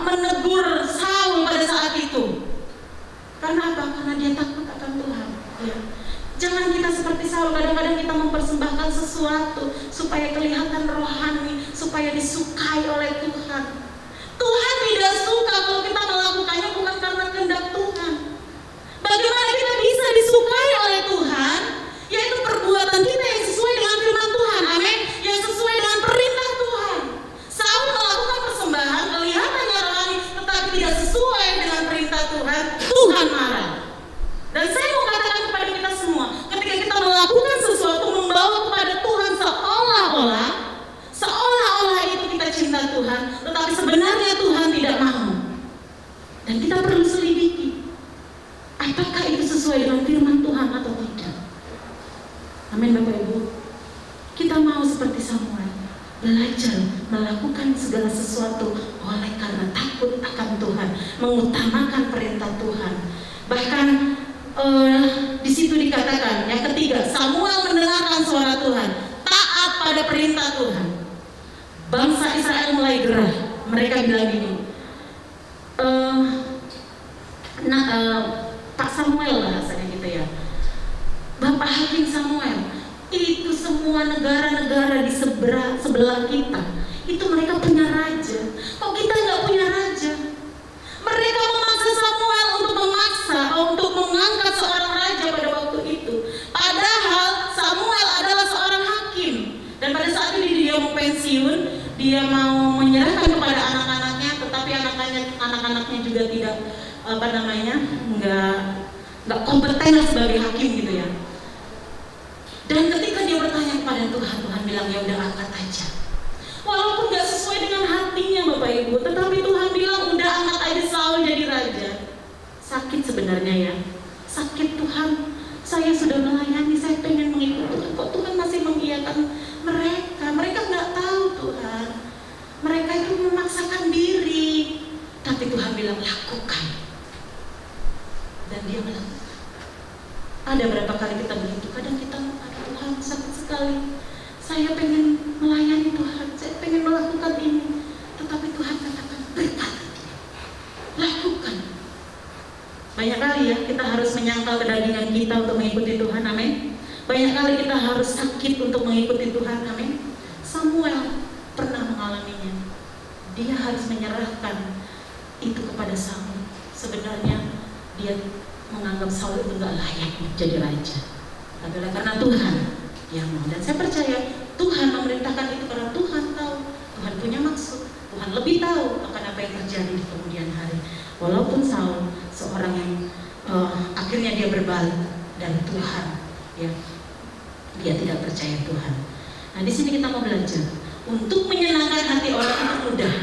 menegur Saul pada saat itu. Karena apa? Karena dia takut akan Tuhan. Ya. Jangan kita seperti Saul, kadang-kadang kita mempersembahkan sesuatu supaya kelihatan rohani, supaya disukai oleh Tuhan. Tuhan tidak suka kalau kita melakukannya bukan karena kehendak Tuhan. Bagaimana kita bisa disukai oleh Tuhan? Yaitu perbuatan kita yang sesuai dengan firman Tuhan, amin, yang sesuai dengan perintah Tuhan. Saul melakukan persembahan kelihatannya rohani, tetapi tidak sesuai dengan perintah Tuhan, Tuhan marah. Dan saya mau katakan kepada kita semua, ketika kita melakukan sesuatu membawa kepada Tuhan seolah-olah itu kita cinta Tuhan, tetapi sebenarnya Tuhan tidak mau. Dan kita perlu selidiki, apakah itu sesuai dengan firman Tuhan atau tidak. Amin Bapak Ibu. Kita mau seperti Samuel, belajar melakukan segala sesuatu oleh karena takut akan Tuhan, mengutamakan perintah Tuhan. Bahkan di situ dikatakan yang ketiga, Samuel mendengarkan suara Tuhan, taat pada perintah Tuhan. Bangsa Israel mulai gerah. Mereka bilang gini, Pak Samuel bahasanya gitu ya, Bapak Hakim Samuel, itu semua negara-negara di sebelah kita, itu mereka punya raja. Kok kita nggak punya raja? Mereka memaksa Samuel untuk mengangkat seorang raja pada waktu itu. Padahal Samuel adalah seorang hakim, dan pada saat ini dia mau pensiun, dia mau menyerahkan kepada anak-anaknya, tetapi anak-anaknya juga tidak nggak kompeten sebagai hakim gitu ya. Dan ketika dia bertanya kepada Tuhan, Tuhan bilang ya udah angkat aja. Walaupun nggak sesuai dengan hatinya Bapak Ibu, tetapi Tuhan bilang udah angkat aja Saul jadi raja. Sakit sebenarnya ya, sakit Tuhan. Saya sudah melayani, saya pengen mengikuti Tuhan, kok Tuhan masih mengiyakan mereka. Mereka nggak tahu Tuhan, mereka itu memaksakan diri. Tapi Tuhan bilang lakukan, dan dia melakukan. Ada berapa kali kita begitu, kadang kita Tuhan sakit sekali, saya pengen melayani Tuhan, saya pengen melakukan ini, tetapi Tuhan katakan berkata, lakukan. Banyak kali ya kita harus menyangkal kedagingan kita untuk mengikuti Tuhan, amin. Banyak kali kita harus sakit untuk mengikuti Tuhan, amin. Samuel pernah mengalaminya. Dia harus menyerahkan itu kepada Saul. Sebenarnya dia menganggap Saul itu gak layak jadi raja, adalah karena Tuhan yang mau. Dan saya percaya Tuhan memerintahkan itu karena Tuhan tahu, Tuhan punya maksud, Tuhan lebih tahu akan apa yang terjadi di kemudian hari. Walaupun Saul seorang yang akhirnya dia berbalik dari Tuhan, ya, dia tidak percaya Tuhan. Nah di sini kita mau belajar untuk menyenangkan hati orang itu mudah,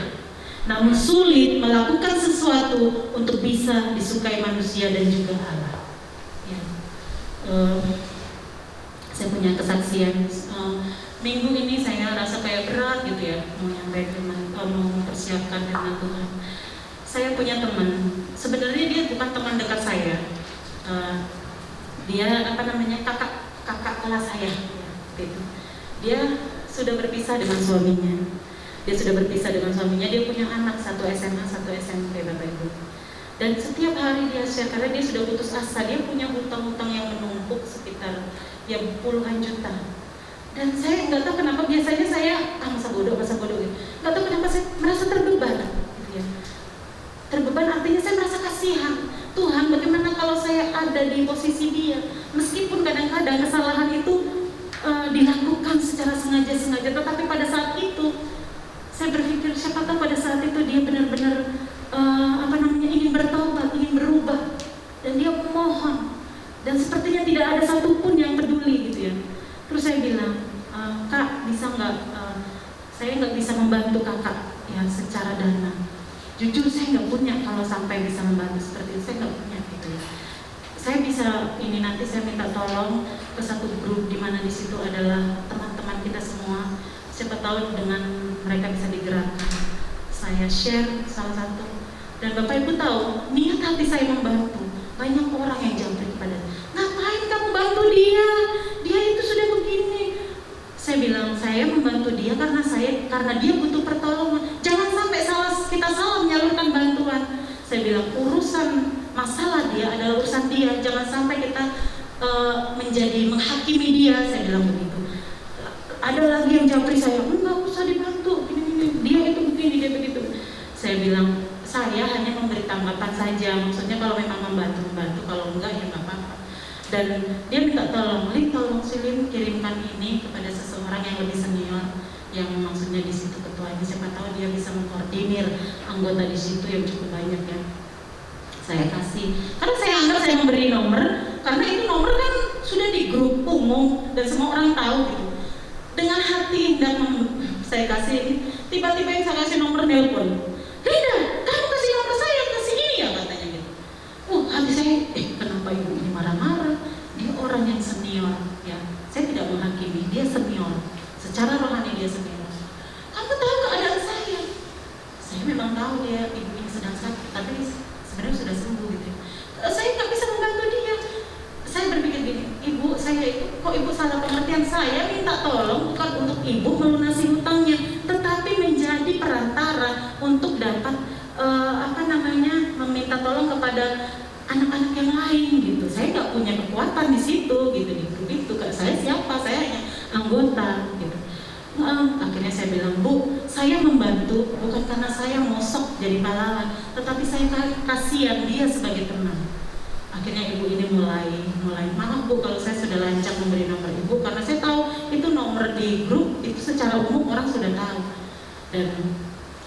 namun sulit melakukan sesuatu untuk bisa disukai manusia dan juga Allah. Ya. Saya punya kesaksian. Minggu ini saya rasa kayak berat gitu ya, mau mempersiapkan firman Tuhan. Saya punya teman, sebenarnya dia bukan teman dekat saya. Dia kakak kelas saya, ya, gitu. Dia sudah berpisah dengan suaminya. Dia punya anak, satu SMA, satu SMP Bapak Ibu. Dan setiap hari dia share, karena dia sudah putus asa, dia punya hutang-hutang yang menumpuk sekitar ya puluhan juta. Dan saya nggak tahu kenapa, biasanya saya masa bodoh gitu. Nggak tahu kenapa saya merasa terbeban, gitu ya. Terbeban artinya saya merasa kasihan. Tuhan, bagaimana kalau saya ada di posisi dia? Meskipun kadang-kadang kesalahan itu dilakukan secara sengaja, tetapi pada saat itu saya berpikir siapa tahu pada saat itu dia benar-benar ingin bertobat, ingin berubah, dan dia memohon, dan sepertinya tidak ada satupun yang peduli gitu ya. Terus saya bilang, Kak, bisa nggak? Saya nggak bisa membantu kakak ya secara dana. Jujur saya nggak punya, kalau sampai bisa membantu seperti itu saya nggak punya gitu ya. Saya bisa ini nanti saya minta tolong ke satu grup di mana di situ adalah teman-teman kita semua. Siapa tahu dengan mereka bisa digerakkan. Saya share salah satu, dan Bapak Ibu tahu niat hati saya membantu. Banyak orang yang jawab kepada, ngapain kamu bantu dia? Dia itu sudah begini. Saya bilang saya membantu dia karena dia butuh pertolongan. Jangan sampai kita salah menyalurkan bantuan. Saya bilang urusan masalah dia adalah urusan dia, jangan sampai kita menjadi menghakimi dia. Saya bilang begitu. Ada lagi yang japri saya, enggak usah dibantu, dia itu begini, dia begitu. Saya bilang, saya hanya memberi tanggapan saja, maksudnya kalau memang membantu, kalau enggak ya nggak apa-apa. Dan dia minta tolong, tolong Silin kirimkan ini kepada seseorang yang lebih senior, yang maksudnya di situ ketuanya, siapa tahu dia bisa mengkoordinir anggota di situ yang cukup banyak ya. Saya kasih, karena saya anggap saya memberi nomor, karena itu nomor kan sudah di grup umum dan semua orang tahu gitu. Dengan hati indah saya kasih, tiba-tiba yang saya kasih nomor nelpon, Linda, kamu kasih nomor saya, kasih ini ya katanya gitu. Hati saya, kenapa ibu ini marah-marah? Dia orang yang senior ya. Saya tidak menghakimi, dia senior. Secara rohani dia senior. Kamu tahu keadaan saya? Saya memang tahu dia ibu ini sedang sakit, tapi sebenarnya sudah sembuh gitu. Saya nggak bisa membantu dia. Saya berpikir gini, ibu saya itu kok ibu salah pengertian, saya minta tolong bukan untuk ibu melunasi hutangnya, tetapi menjadi perantara untuk dapat meminta tolong kepada anak-anak yang lain gitu. Saya nggak punya kekuatan di situ gitu, di grup itu. Saya siapa? Saya hanya anggota gitu. Akhirnya saya bilang, Bu, saya membantu bukan karena saya mosok jadi pahlawan, tetapi saya kasihan dia sebagai teman. Akhirnya ibu ini mulai maaf Bu kalau saya sudah lancang memberi nomor ibu, karena saya tahu itu nomor di grup itu secara umum orang sudah tahu. Dan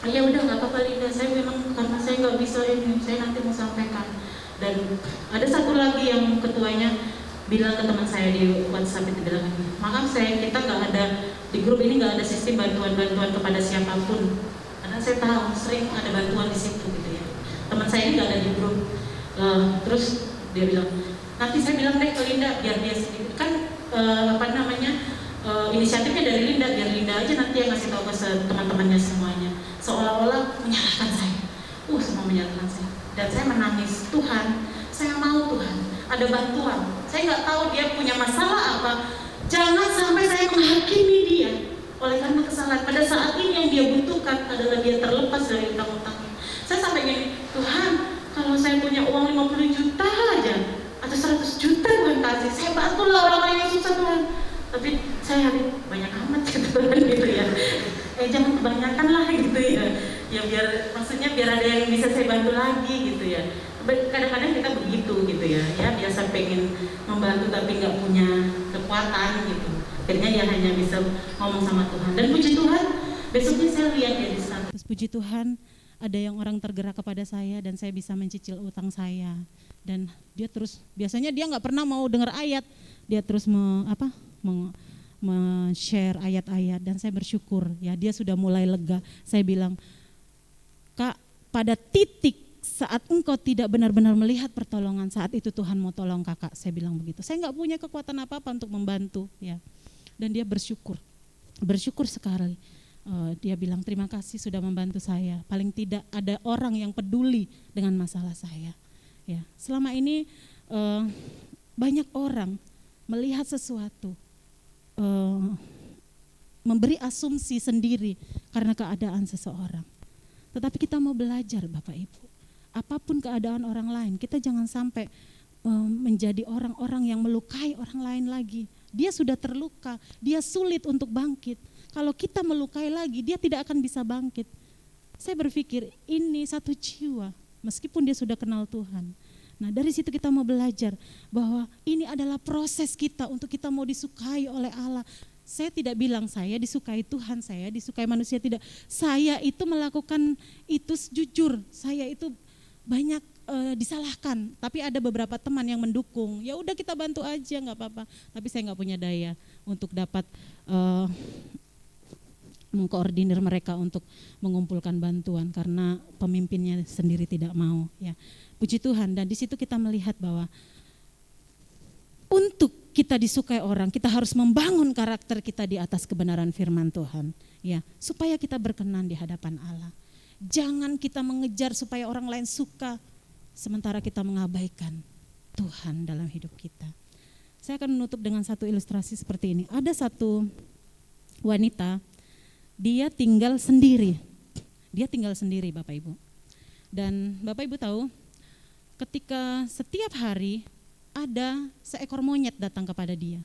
ya udah nggak apa-apa Linda, saya memang karena saya nggak bisa ini, saya nanti mau sampaikan. Dan ada satu lagi yang ketuanya bilang ke teman saya di WhatsApp itu, bilang, maaf kita nggak ada di grup ini, nggak ada sistem bantuan kepada siapapun, karena saya tahu sering ada bantuan di situ gitu ya. Teman saya ini nggak ada di grup. Terus dia bilang, nanti saya bilang deh ke Linda biar dia sendiri kan inisiatifnya dari Linda, biar Linda aja nanti yang ngasih tahu ke teman-temannya semuanya. Seolah-olah menyalahkan saya. Semua menyalahkan saya. Dan saya menangis, Tuhan, saya mau Tuhan, ada bantuan. Saya nggak tahu dia punya masalah apa. Jangan sampai saya menghakimi dia oleh karena kesalahan. Pada saat ini yang dia butuhkan adalah dia terlepas dari utang-utangnya. Saya sampai gini, Tuhan, kalau saya punya uang 50 juta aja atau 100 juta Tuhan kasih, saya bantulah orang-orang yang susah Tuhan. Tapi saya harus banyak amat Tuhan gitu ya. Jangan kebanyakan lah gitu ya. Ya biar maksudnya biar ada yang bisa saya bantu lagi gitu ya. Kadang-kadang kita begitu gitu ya. Ya biasa pengen membantu tapi nggak punya kekuatan gitu. Akhirnya ya hanya bisa ngomong sama Tuhan. Dan puji Tuhan, besoknya saya lihat ya di sana. Terus puji Tuhan, ada yang orang tergerak kepada saya dan saya bisa mencicil utang saya. Dan dia terus, biasanya dia nggak pernah mau dengar ayat, dia terus share ayat-ayat dan saya bersyukur ya, dia sudah mulai lega. Saya bilang, Kak, pada titik saat engkau tidak benar-benar melihat pertolongan, saat itu Tuhan mau tolong kakak. Saya bilang begitu. Saya nggak punya kekuatan apa-apa untuk membantu ya. Dan dia bersyukur sekali. Dia bilang terima kasih sudah membantu saya. Paling tidak ada orang yang peduli dengan masalah saya. Ya, selama ini banyak orang melihat sesuatu, memberi asumsi sendiri karena keadaan seseorang. Tetapi kita mau belajar Bapak Ibu, apapun keadaan orang lain, kita jangan sampai menjadi orang-orang yang melukai orang lain lagi. Dia sudah terluka, dia sulit untuk bangkit. Kalau kita melukai lagi, dia tidak akan bisa bangkit. Saya berpikir ini satu jiwa, meskipun dia sudah kenal Tuhan. Nah dari situ kita mau belajar bahwa ini adalah proses kita untuk kita mau disukai oleh Allah. Saya tidak bilang saya disukai Tuhan, saya disukai manusia, tidak. Saya itu melakukan itu jujur, saya itu banyak disalahkan, tapi ada beberapa teman yang mendukung. Ya udah kita bantu aja, nggak apa-apa. Tapi saya nggak punya daya untuk dapat mengkoordinir mereka untuk mengumpulkan bantuan karena pemimpinnya sendiri tidak mau. Ya, puji Tuhan. Dan di situ kita melihat bahwa untuk kita disukai orang, kita harus membangun karakter kita di atas kebenaran firman Tuhan, ya, supaya kita berkenan di hadapan Allah. Jangan kita mengejar supaya orang lain suka, sementara kita mengabaikan Tuhan dalam hidup kita. Saya akan menutup dengan satu ilustrasi seperti ini. Ada satu wanita, dia tinggal sendiri. Dia tinggal sendiri Bapak Ibu. Dan Bapak Ibu tahu, ketika setiap hari ada seekor monyet datang kepada dia.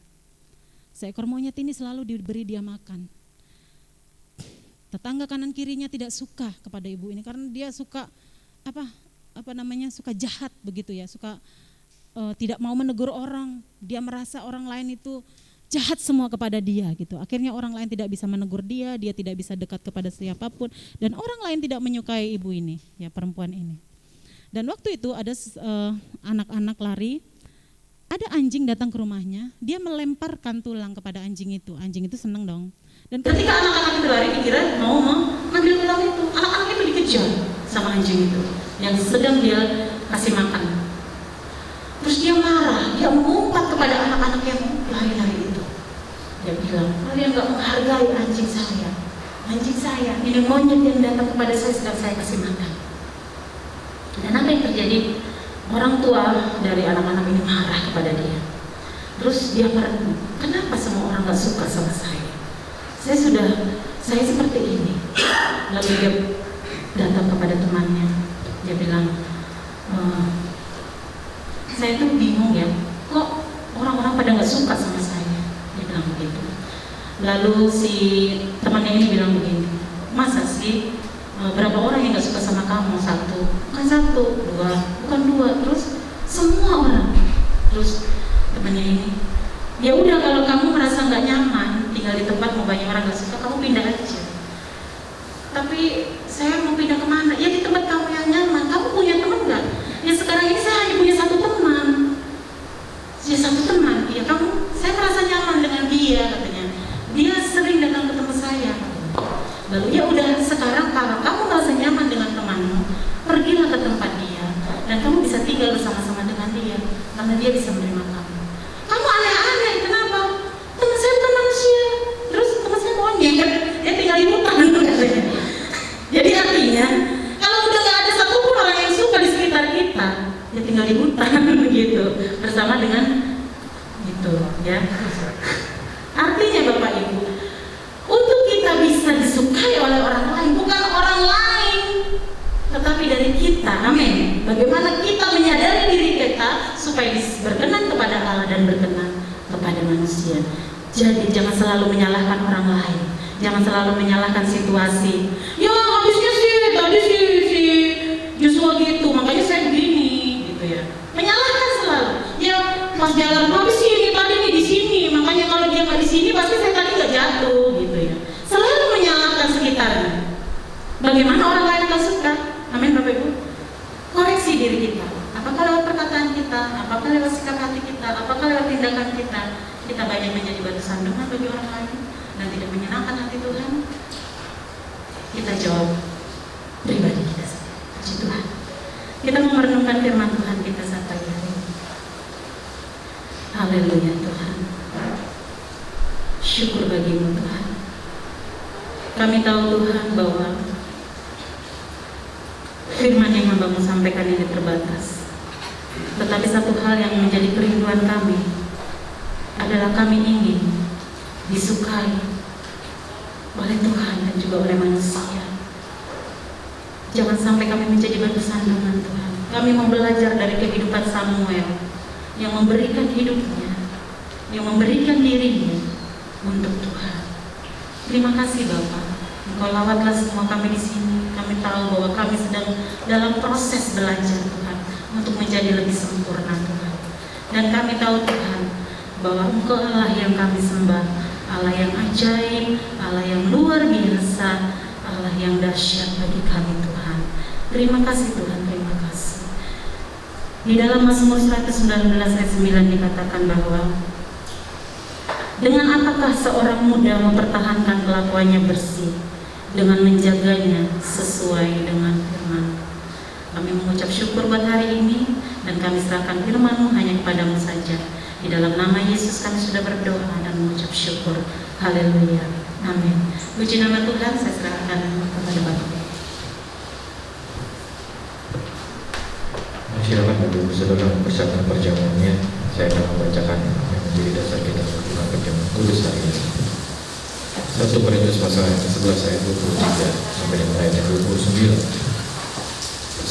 Seekor monyet ini selalu diberi dia makan. Tetangga kanan kirinya tidak suka kepada ibu ini karena dia suka suka jahat begitu ya, suka tidak mau menegur orang. Dia merasa orang lain itu jahat semua kepada dia gitu. Akhirnya orang lain tidak bisa menegur dia tidak bisa dekat kepada siapapun, dan orang lain tidak menyukai ibu ini, ya, perempuan ini. Dan waktu itu ada anak-anak lari, ada anjing datang ke rumahnya, dia melemparkan tulang kepada anjing itu senang dong. Dan Ketika anak-anak itu lari, dikira mau mengambil tulang itu. Anak-anak itu dikejar sama anjing itu yang sedang dia kasih makan. Terus dia marah, dia mengumpat kepada anak-anak yang lari-lari itu. Dia bilang, kalian gak menghargai anjing saya. Anjing saya, ini monyet yang datang kepada saya sedang saya kasih makan. Dan apa yang terjadi? Orang tua dari anak-anak ini marah kepada dia. Terus dia merenung, kenapa semua orang gak suka sama saya? Saya seperti ini. Lalu dia datang kepada temannya. Dia bilang, saya tuh bingung ya, kok orang-orang pada gak suka sama saya. Dia bilang begitu. Lalu si temannya ini bilang begini, masa sih berapa orang yang gak suka sama kamu? Bukan satu, bukan dua, terus semua orang. Terus temannya ini, ya udah kalau kamu merasa nggak nyaman tinggal di tempat mau banyak orang gak suka, kamu pindah aja. Tapi saya mau pindah kemana? Ya di tempat kamu yang nyaman. Kamu punya teman nggak? Ya sekarang ini saya hanya punya satu teman. Ya satu teman. Ya saya merasa nyaman dengan dia katanya. Dia sering datang ke tempat saya. Lalu ya udah, sekarang kalau kamu merasa nyaman dengan temanmu, pergilah ke tempat dia dan kamu bisa tinggal bersama-sama dengan dia karena dia bisa menerima kamu. Kamu aneh-aneh, kenapa? Teman saya bukan manusia, terus teman saya monyet, dia tinggal di hutan katanya. Jadi artinya kalau udah nggak ada satupun orang yang suka di sekitar kita, ya tinggal di hutan begitu bersama dengan itu, ya. Artinya Bapak Ibu, untuk kita bisa disukai oleh orang lain, bukan orang lain, tetapi dari kita. Amin. Bagaimana kita menyadari diri kita supaya berkenan kepada Allah dan berkenan kepada manusia. Jadi jangan selalu menyalahkan orang lain, jangan selalu menyalahkan situasi. Ya habisnya sih tadi si Joshua gitu, makanya saya begini, gitu ya. Menyalahkan selalu. Ya pas jalan habis sini tadi nih di sini, makanya kalau dia nggak di sini pasti saya tadi nggak jatuh, gitu ya. Selalu menyalahkan sekitarnya. Bagaimana orang lain nggak suka? Amin Bapak Ibu. Koreksi diri kita. Apakah lewat perkataan kita, apakah lewat sikap hati kita, apakah lewat tindakan kita, kita banyak menjadi batu sandungan bagi orang lain dan tidak menyenangkan hati Tuhan? Kita jawab pribadi kita sendiri. Puji Tuhan. Kita mau merenungkan firman Tuhan kita saat pagi hari ini. Haleluya Tuhan. Syukur bagimu Tuhan. Kami tahu Tuhan bahwa firman yang Hamba-Mu sampaikan ini terbatas. Tetapi satu hal yang menjadi kerinduan kami adalah kami ingin disukai oleh Tuhan dan juga oleh manusia. Jangan sampai kami menjadi batu sandungan Tuhan. Kami mau belajar dari kehidupan Samuel yang memberikan hidupnya, yang memberikan dirinya untuk Tuhan. Terima kasih Bapak. Engkau lawatlah semua kami di sini. Kami tahu bahwa kami sedang dalam proses belajar Tuhan untuk menjadi lebih sempurna Tuhan. Dan kami tahu Tuhan bahwa Engkau Allah yang kami sembah, Allah yang ajaib, Allah yang luar biasa, Allah yang dahsyat bagi kami Tuhan. Terima kasih Tuhan, terima kasih. Di dalam Mazmur 119 ayat 9 dikatakan bahwa dengan apakah seorang muda mempertahankan kelakuannya bersih, dengan menjaganya sesuai dengan firman. Kami mengucap syukur buat hari ini dan kami serahkan firman-Mu hanya kepadamu saja. Di dalam nama Yesus kami sudah berdoa dan mengucap syukur. Haleluya. Amin. Puji nama Tuhan, saya serahkan kepada Bapak. Silakan Bapak Ibu Saudara mempersiapkan perjamuannya. Saya akan membacakan yang menjadi dasar kita melakukan perjamuan kudus hari ini. 1 Korintus pasal yang ke-11 ayat 23 sampai dengan ayat yang 29.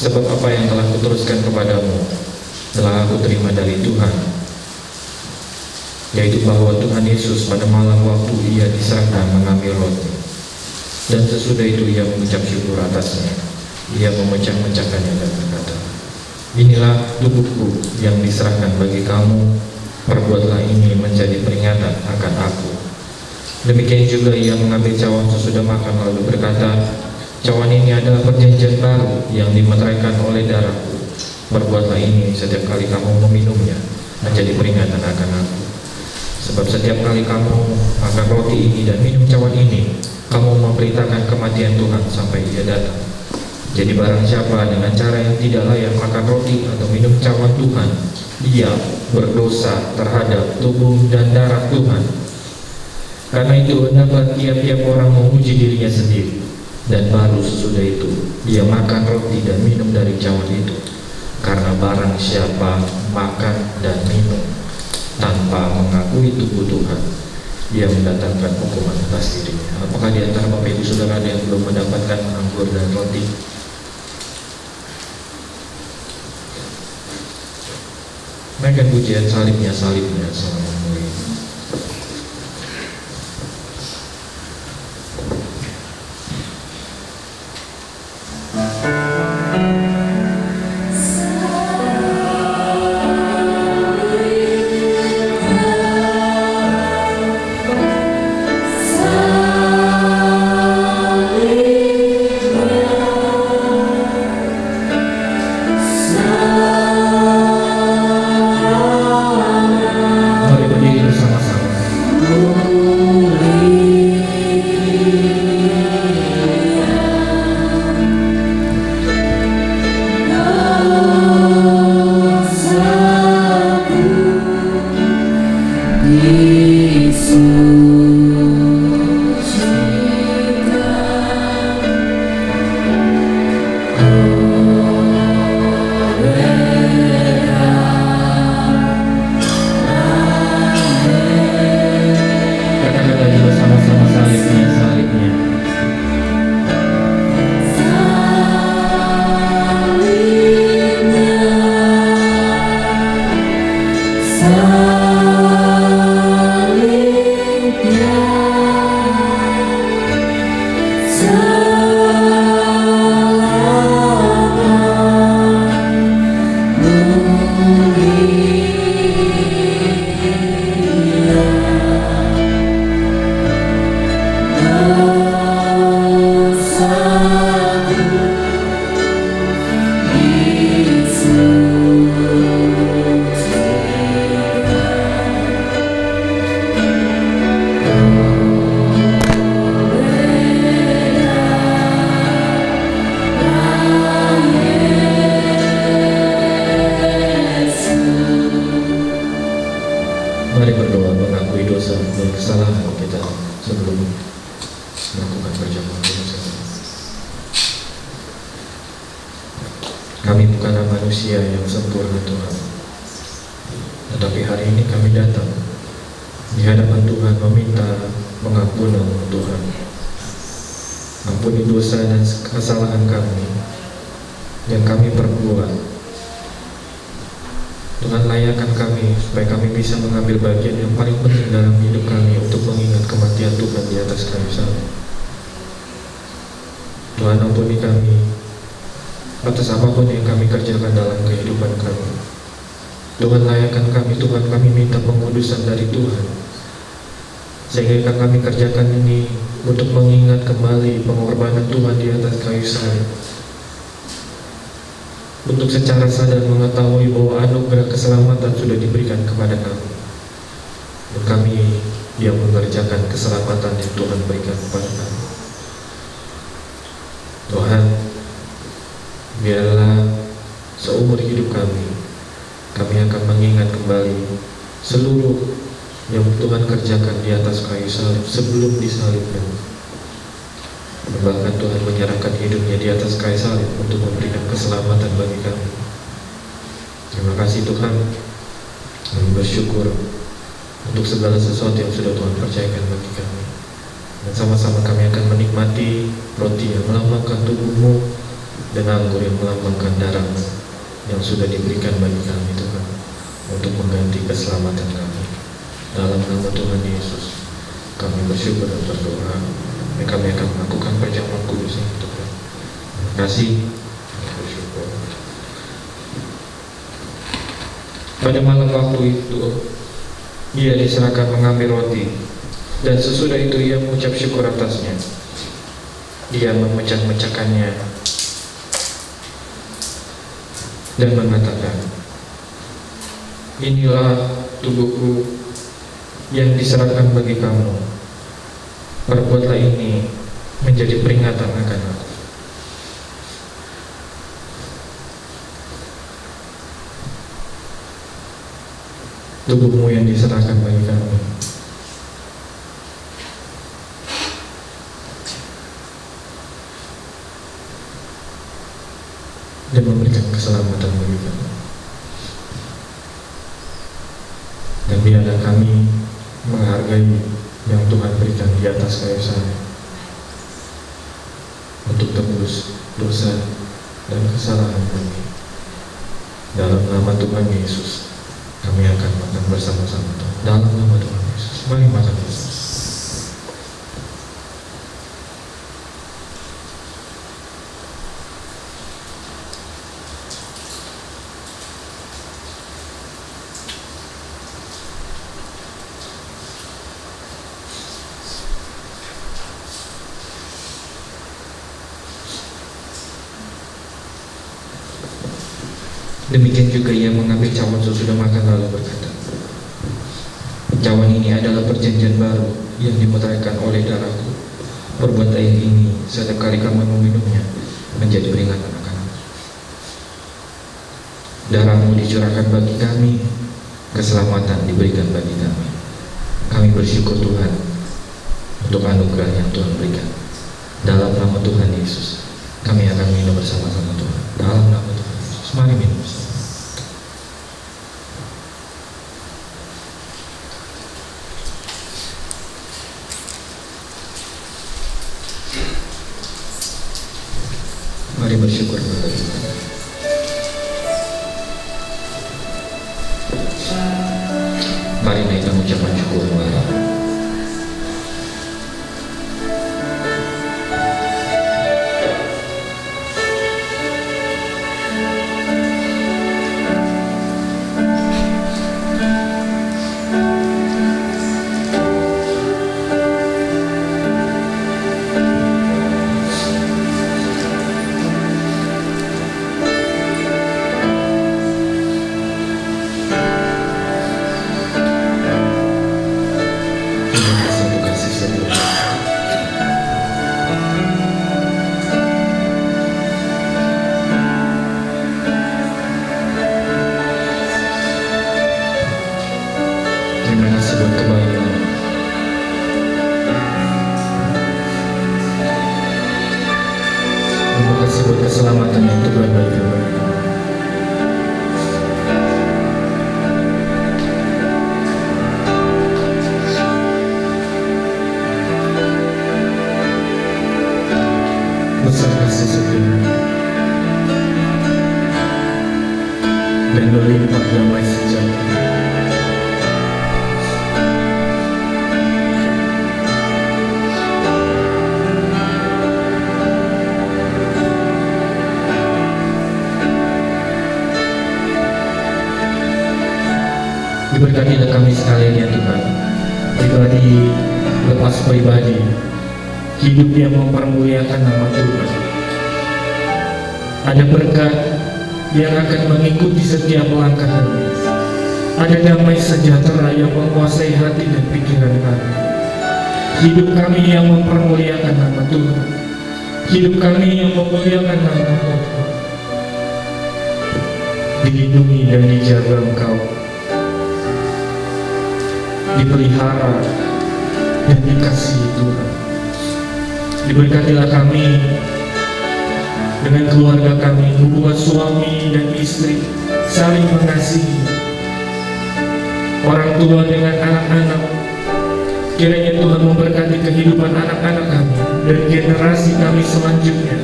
1 Sebab apa yang telah kuteruskan kepadamu telah aku terima dari Tuhan, yaitu bahwa Tuhan Yesus pada malam waktu ia diserahkan mengambil roti, dan sesudah itu ia mengucap syukur atasnya, ia memecah-mecahkannya dan berkata, inilah tubuhku yang diserahkan bagi kamu, perbuatlah ini menjadi peringatan akan aku. Demikian juga ia mengambil cawan sesudah makan lalu berkata, cawan ini adalah perjanjian baru yang dimeteraikan oleh darahku. Perbuatlah ini setiap kali kamu meminumnya menjadi peringatan akan aku. Sebab setiap kali kamu makan roti ini dan minum cawan ini, kamu memberitakan kematian Tuhan sampai ia datang. Jadi barang siapa dengan cara yang tidak layak makan roti atau minum cawan Tuhan, dia berdosa terhadap tubuh dan darah Tuhan. Karena itu hendaklah tiap-tiap orang menguji dirinya sendiri, dan baru sesudah itu dia makan roti dan minum dari cawan itu. Karena barang siapa makan dan minum tanpa mengakui tubuh Tuhan, dia mendatangkan hukuman atas dirinya. Apakah di antara Bapak Ibu Saudara ada yang belum mendapatkan anggur dan roti? Naikkan pujian salibnya, salibnya selama mulai. Mari berdoa mengakui dosa dan kesalahan kita sebelum melakukan perjamuan bersama. Kami bukanlah manusia yang sempurna Tuhan, tetapi hari ini kami datang di hadapan Tuhan meminta pengampunan Tuhan. Ampuni dosa dan kesalahan kami yang kami perbuat. Tuhan, layakkan kami supaya kami bisa mengambil bagian yang paling penting dalam hidup kami untuk mengingat kematian Tuhan di atas kayu salib. Tuhan, ampuni kami atas apapun yang kami kerjakan dalam kehidupan kami. Tuhan, layakkan kami, Tuhan, kami minta pengudusan dari Tuhan, sehingga kami kerjakan ini untuk mengingat kembali pengorbanan Tuhan di atas kayu salib, untuk secara sadar mengetahui bahwa anugerah keselamatan sudah diberikan kepada kami, dan kami yang mengerjakan keselamatan yang Tuhan berikan kepada kami. Tuhan, biarlah seumur hidup kami akan mengingat kembali seluruh yang Tuhan kerjakan di atas kayu salib sebelum disalibkan. Bahkan Tuhan menyerahkan hidupnya di atas kayu salib untuk memberikan keselamatan bagi kami. Terima kasih Tuhan. Kami bersyukur untuk segala sesuatu yang sudah Tuhan percayakan bagi kami. Dan sama-sama kami akan menikmati roti yang melambangkan tubuh-Mu dan anggur yang melambangkan darah-Mu yang sudah diberikan bagi kami Tuhan, untuk mengganti keselamatan kami. Dalam nama Tuhan Yesus, kami bersyukur dan berdoa. Kami akan melakukan perjamuan kudus ini Tuhan. Terima kasih. Bersyukur. Pada malam waktu itu, Ia diserahkan mengambil roti, dan sesudah itu Ia mengucap syukur atasnya. Ia memecah-mecahkannya dan mengatakan, "Inilah tubuhku yang diserahkan bagi kamu. Perbuatlah ini menjadi peringatan akan aku." Tubuhmu yang diserahkan bagi kami. Dan memberikan keselamatan bagi kami. Dan biarlah kami menghargai yang Tuhan berikan di atas kayu salib untuk tebus dosa dan kesalahan kami. Dalam nama Tuhan Yesus, kami akan makan bersama-sama. Dalam nama Tuhan Yesus, mari makan bersama. Demikian juga Ia mengambil cawan sesudah makan lalu berkata, "Cawan ini adalah perjanjian baru yang dimeteraikan oleh darahku. Perbuatlah ini setiap kali kamu meminumnya menjadi peringatan akan aku. Darah-Mu dicurahkan bagi kami, keselamatan diberikan bagi kami." Kami bersyukur Tuhan untuk anugerah yang Tuhan berikan. Dalam nama Tuhan Yesus, kami akan minum bersama-sama Tuhan. Dalam nama Tuhan Yesus, mari minum bersama. Mari bersyukur kepada Tuhan. Mari naikkan ucapan syukur kembali. Keselamatan yang Tuhan berikan. Besar kasih setia dan berlimpah damai sejahtera. Diberkatilah kami sekalian ya Tuhan, pribadi lepas pribadi, hidup yang mempermuliakan nama Tuhan. Ada berkat yang akan mengikuti setiap langkah kami. Ada damai sejahtera yang menguasai hati dan pikiran kami. Hidup kami yang mempermuliakan nama Tuhan. Hidup kami yang memuliakan nama Tuhan. Dilindungi dan dijaga Engkau, dipelihara dan dikasihi Tuhan. Diberkatilah kami dengan keluarga kami, hubungan suami dan istri saling mengasihi, orang tua dengan anak-anak. Kiranya Tuhan memberkati kehidupan anak-anak kami dan generasi kami selanjutnya,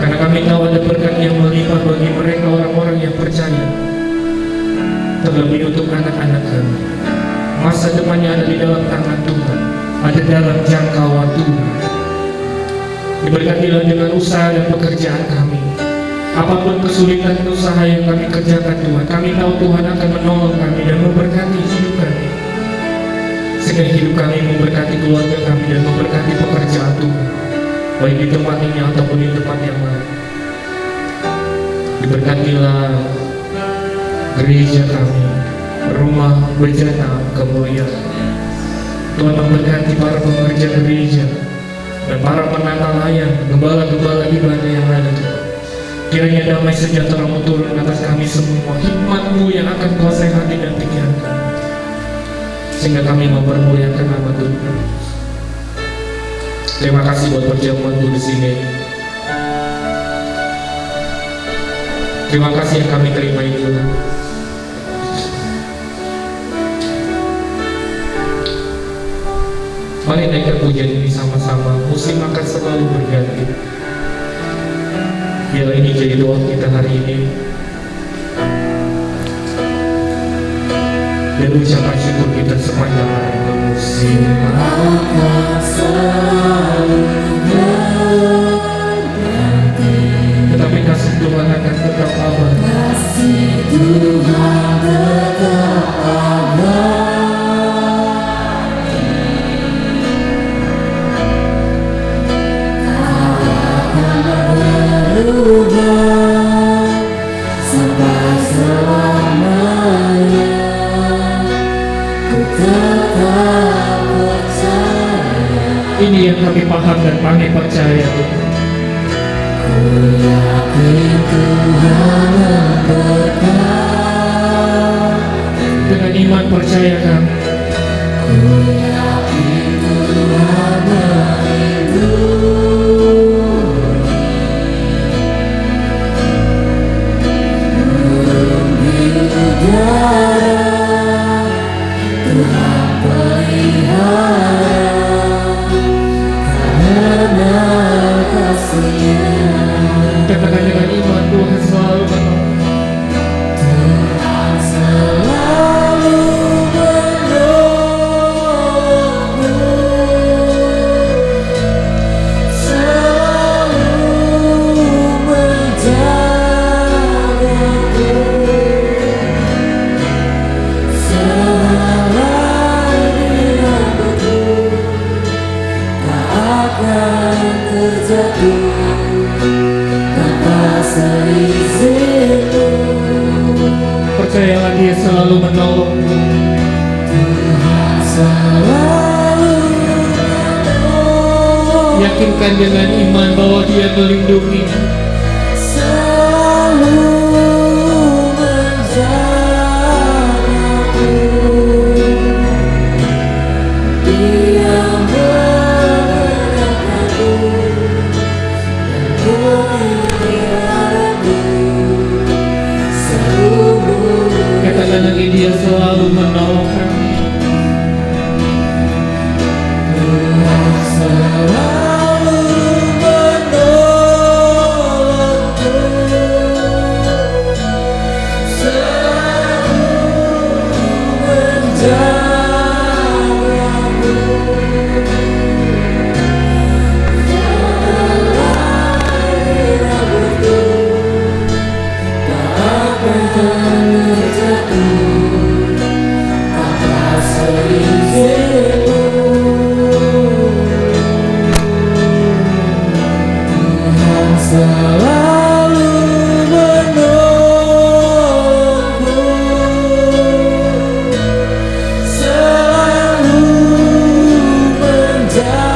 karena kami tahu ada berkat yang melimpah bagi mereka orang-orang yang percaya. Terlebih untuk anak-anak kami, masa depannya ada di dalam tangan Tuhan, ada dalam jangkauan Tuhan. Diberkatilah dengan usaha dan pekerjaan kami. Apapun kesulitan usaha yang kami kerjakan Tuhan, kami tahu Tuhan akan menolong kami dan memberkati hidup kami, sehingga hidup kami memberkati keluarga kami dan memberkati pekerjaan Tuhan, baik di tempat ini ataupun di tempat yang lain. Diberkatilah gereja kami, rumah bejana kemuliaan. Tuhan memberkati para pekerja gereja dan para penata layan, gembala-gembala ibadah yang ada Tuhan. Kiranya damai sejahtera-Mu turun atas kami semua, hikmat-Mu yang akan kuasai hati dan pikiran kami, sehingga kami mempermuliakan nama Tuhan. Terima kasih buat perjamuan-Mu di sini. Terima kasih yang kami terima itu. Mari naikkan pujian ini sama-sama. Musim akan selalu berganti. Biarlah ini jadi doa kita hari ini, dan ucapan syukur kita sepanjang hari. Musim akan selalu berganti, tetapi kasih Tuhan akan tetap abadi. Kasih Tuhan tetap abadi. Sampai selamanya ku tetap percaya. Ini yang kami paham dan kami percaya. Ku yakin Tuhan memberkati. Dengan iman percaya kami. Ku yakin Tuhan melindungi. Tuhan pelihara karena kasih-Nya. Katakan dengan iman, Tuhan selalu menolong. Tuhan selalu menolongku, selalu menjagaku. Terjatuh tanpa seizin-Mu. Percayalah Dia selalu menolongmu. Tuhan selalu menolong. Yakinkan dengan iman bahwa Dia melindungi, selalu menjagaku. Dia katakan lagi, Dia selalu menolong kami. Tuhan selalu menolongku, selalu menjagaku. Selalu menolongku, selalu menjagaku.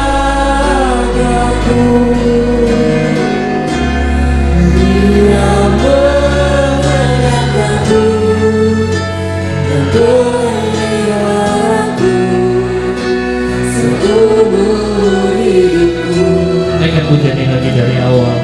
Dia mengenyangkanku dan peliharaku seumur hidupku. Naikkan pujian ini lagi dari awal.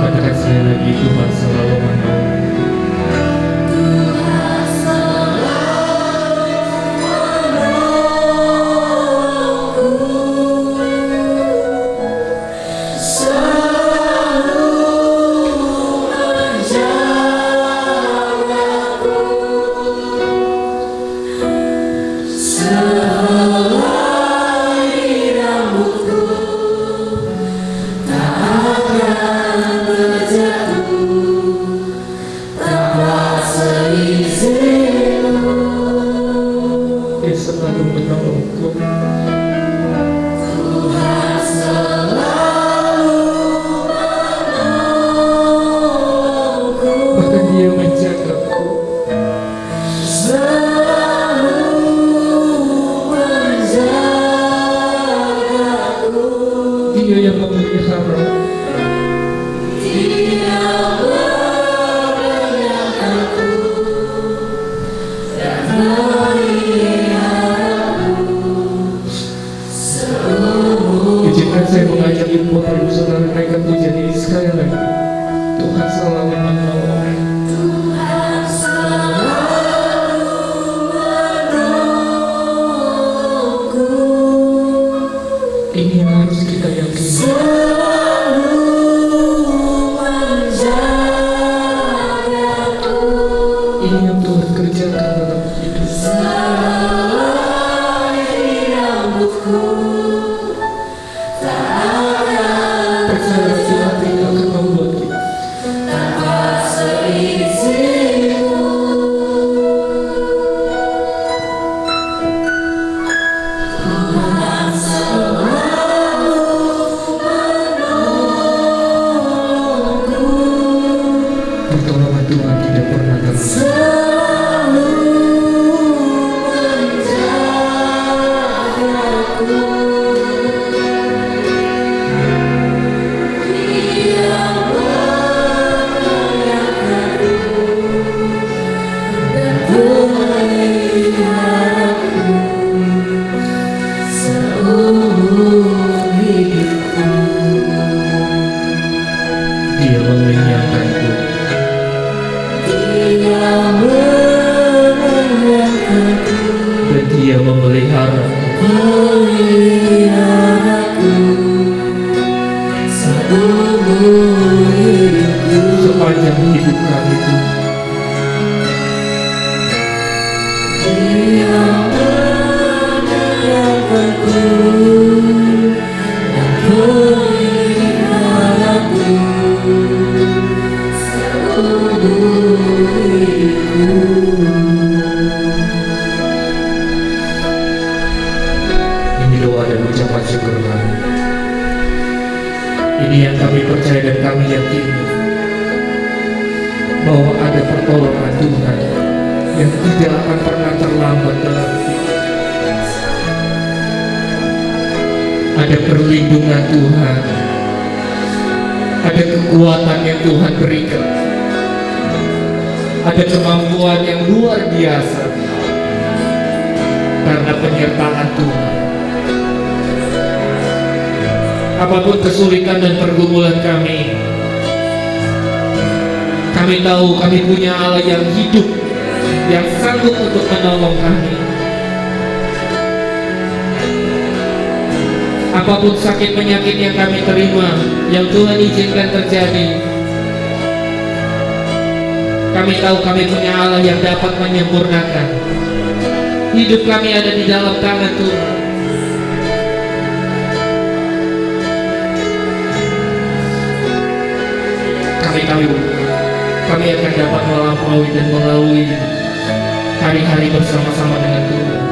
Katakan sekali lagi, Tuhan selalu menolong. Dia selalu menolongku. Bahkan Dia menjagaku. Dia yang memelihara. Izinkan saya mengajak ibu bapak ibu saudara naikkan pujian ini sekali lagi. Tuhan selalu menolong. Ini yang harus kita yakini. Ini yang Tuhan kerjakan dalam hidup. Percaya Tuhan tidak akan membuat kita. Pertolongan Tuhan tidak pernah terlambat. Dia mengenyangkanku. Dan Dia memelihara sepanjang hidup kami itu. Ini doa dan ucapan syukur kami. Ini yang kami percaya dan kami yakini bahwa ada pertolongan Tuhan yang tidak akan pernah terlambat dalam hidup. Ada perlindungan Tuhan, ada kekuatan yang Tuhan berikan, ada kemampuan yang luar biasa karena penyertaan Tuhan. Apapun kesulitan dan pergumulan kami tahu kami punya Allah yang hidup, yang sanggup untuk menolong kami. Apapun sakit penyakit yang kami terima, yang Tuhan izinkan terjadi, kami tahu kami punya Allah yang dapat menyempurnakan. Hidup kami ada di dalam tangan Tuhan. tahu kami akan dapat melampaui dan melalui hari-hari bersama-sama dengan Tuhan.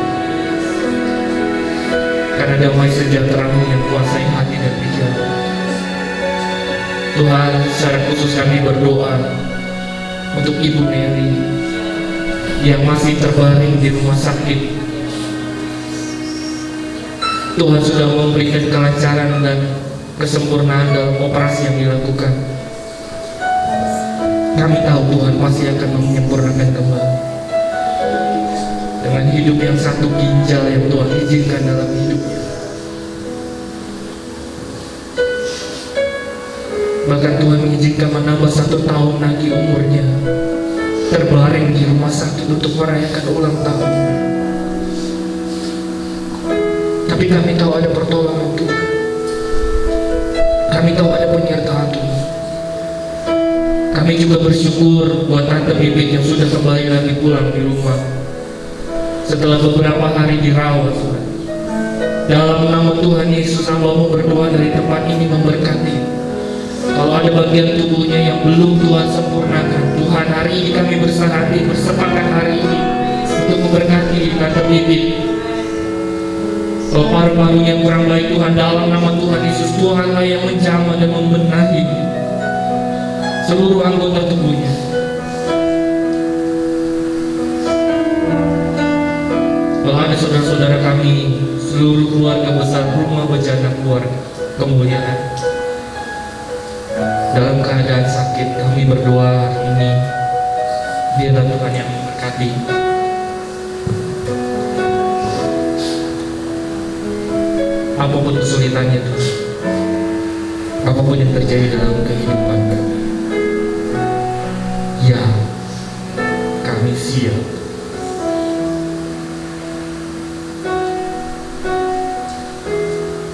Karena damai sejahtera-Mu yang kuasai hati dan pikiran. Tuhan, secara khusus kami berdoa untuk Ibu Nelly yang masih terbaring di rumah sakit. Tuhan sudah memberikan kelancaran dan kesempurnaan dalam operasi yang dilakukan. Kami tahu Tuhan pasti akan menyempurnakan kembali dengan hidup yang satu ginjal yang Tuhan izinkan dalam hidupnya. Bahkan Tuhan mengizinkan menambah 1 tahun lagi umurnya, terbaring di rumah sakit untuk merayakan ulang tahun. Tapi kami tahu ada pertolongan Tuhan. Kami tahu ada penyertaan Tuhan. Kami juga bersyukur buat Tante Bibit yang sudah kembali lagi pulang di rumah setelah beberapa hari dirawat. Dalam nama Tuhan Yesus, hamba-Mu berdoa dari tempat ini memberkati. Kalau ada bagian tubuhnya yang belum Tuhan sempurnakan, Tuhan, hari ini kami bersepakat hari ini untuk memberkati Tante Bibit. Kalau paru-paru yang kurang baik, Tuhan, dalam nama Tuhan Yesus, Tuhanlah yang menjamah dan membenahi seluruh anggota tubuhnya. Kalau ada saudara-saudara kami, seluruh keluarga besar Rumah Bejana Keluarga Kemuliaan dalam keadaan sakit, kami berdoa hari ini, biarlah Tuhan yang memberkati. Apapun kesulitannya Tuhan, apapun yang terjadi dalam kehidupan kami, ya, kami siap.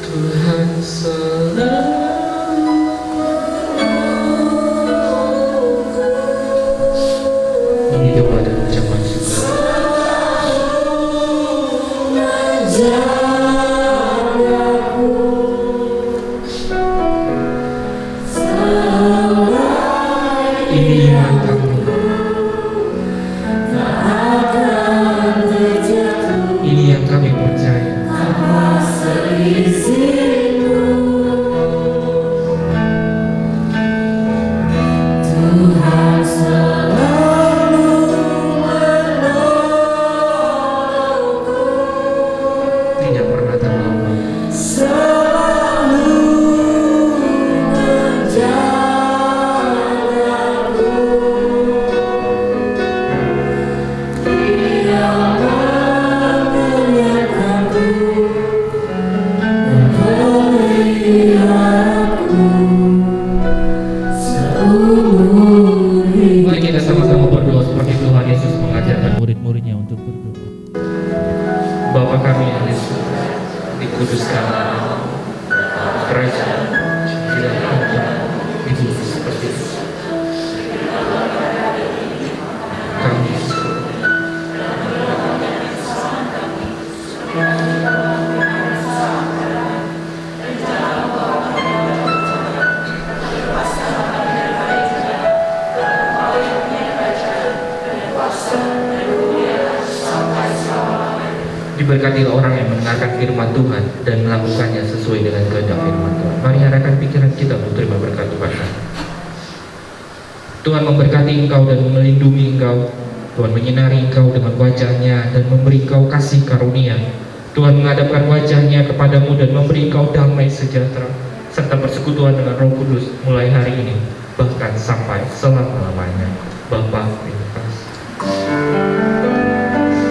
Tuhan selalu ini doa dan ucapan syukur. Ini iman kami. Ini yang kami percaya. Tidak pernah terlambat. Mari kita sama-sama berdoa seperti Tuhan Yesus mengajarkan murid-muridnya untuk berdoa. Bapa kami yang di surga, dikuduskan namamu, kerajaan tidak ada di bumi seperti itu. Kami diberkatilah orang yang mendengarkan firman Tuhan dan melakukannya sesuai dengan kehendak firman Tuhan. Mari arahkan pikiran kita untuk terima berkat Tuhan. Tuhan memberkati engkau dan melindungi engkau. Tuhan menyinari engkau dengan wajah-Nya dan memberi engkau kasih karunia. Tuhan menghadapkan wajah-Nya kepadamu dan memberi engkau damai sejahtera serta persekutuan dengan Roh Kudus mulai hari ini bahkan sampai selama-lamanya. Bapa, terima kasih. Terima kasih.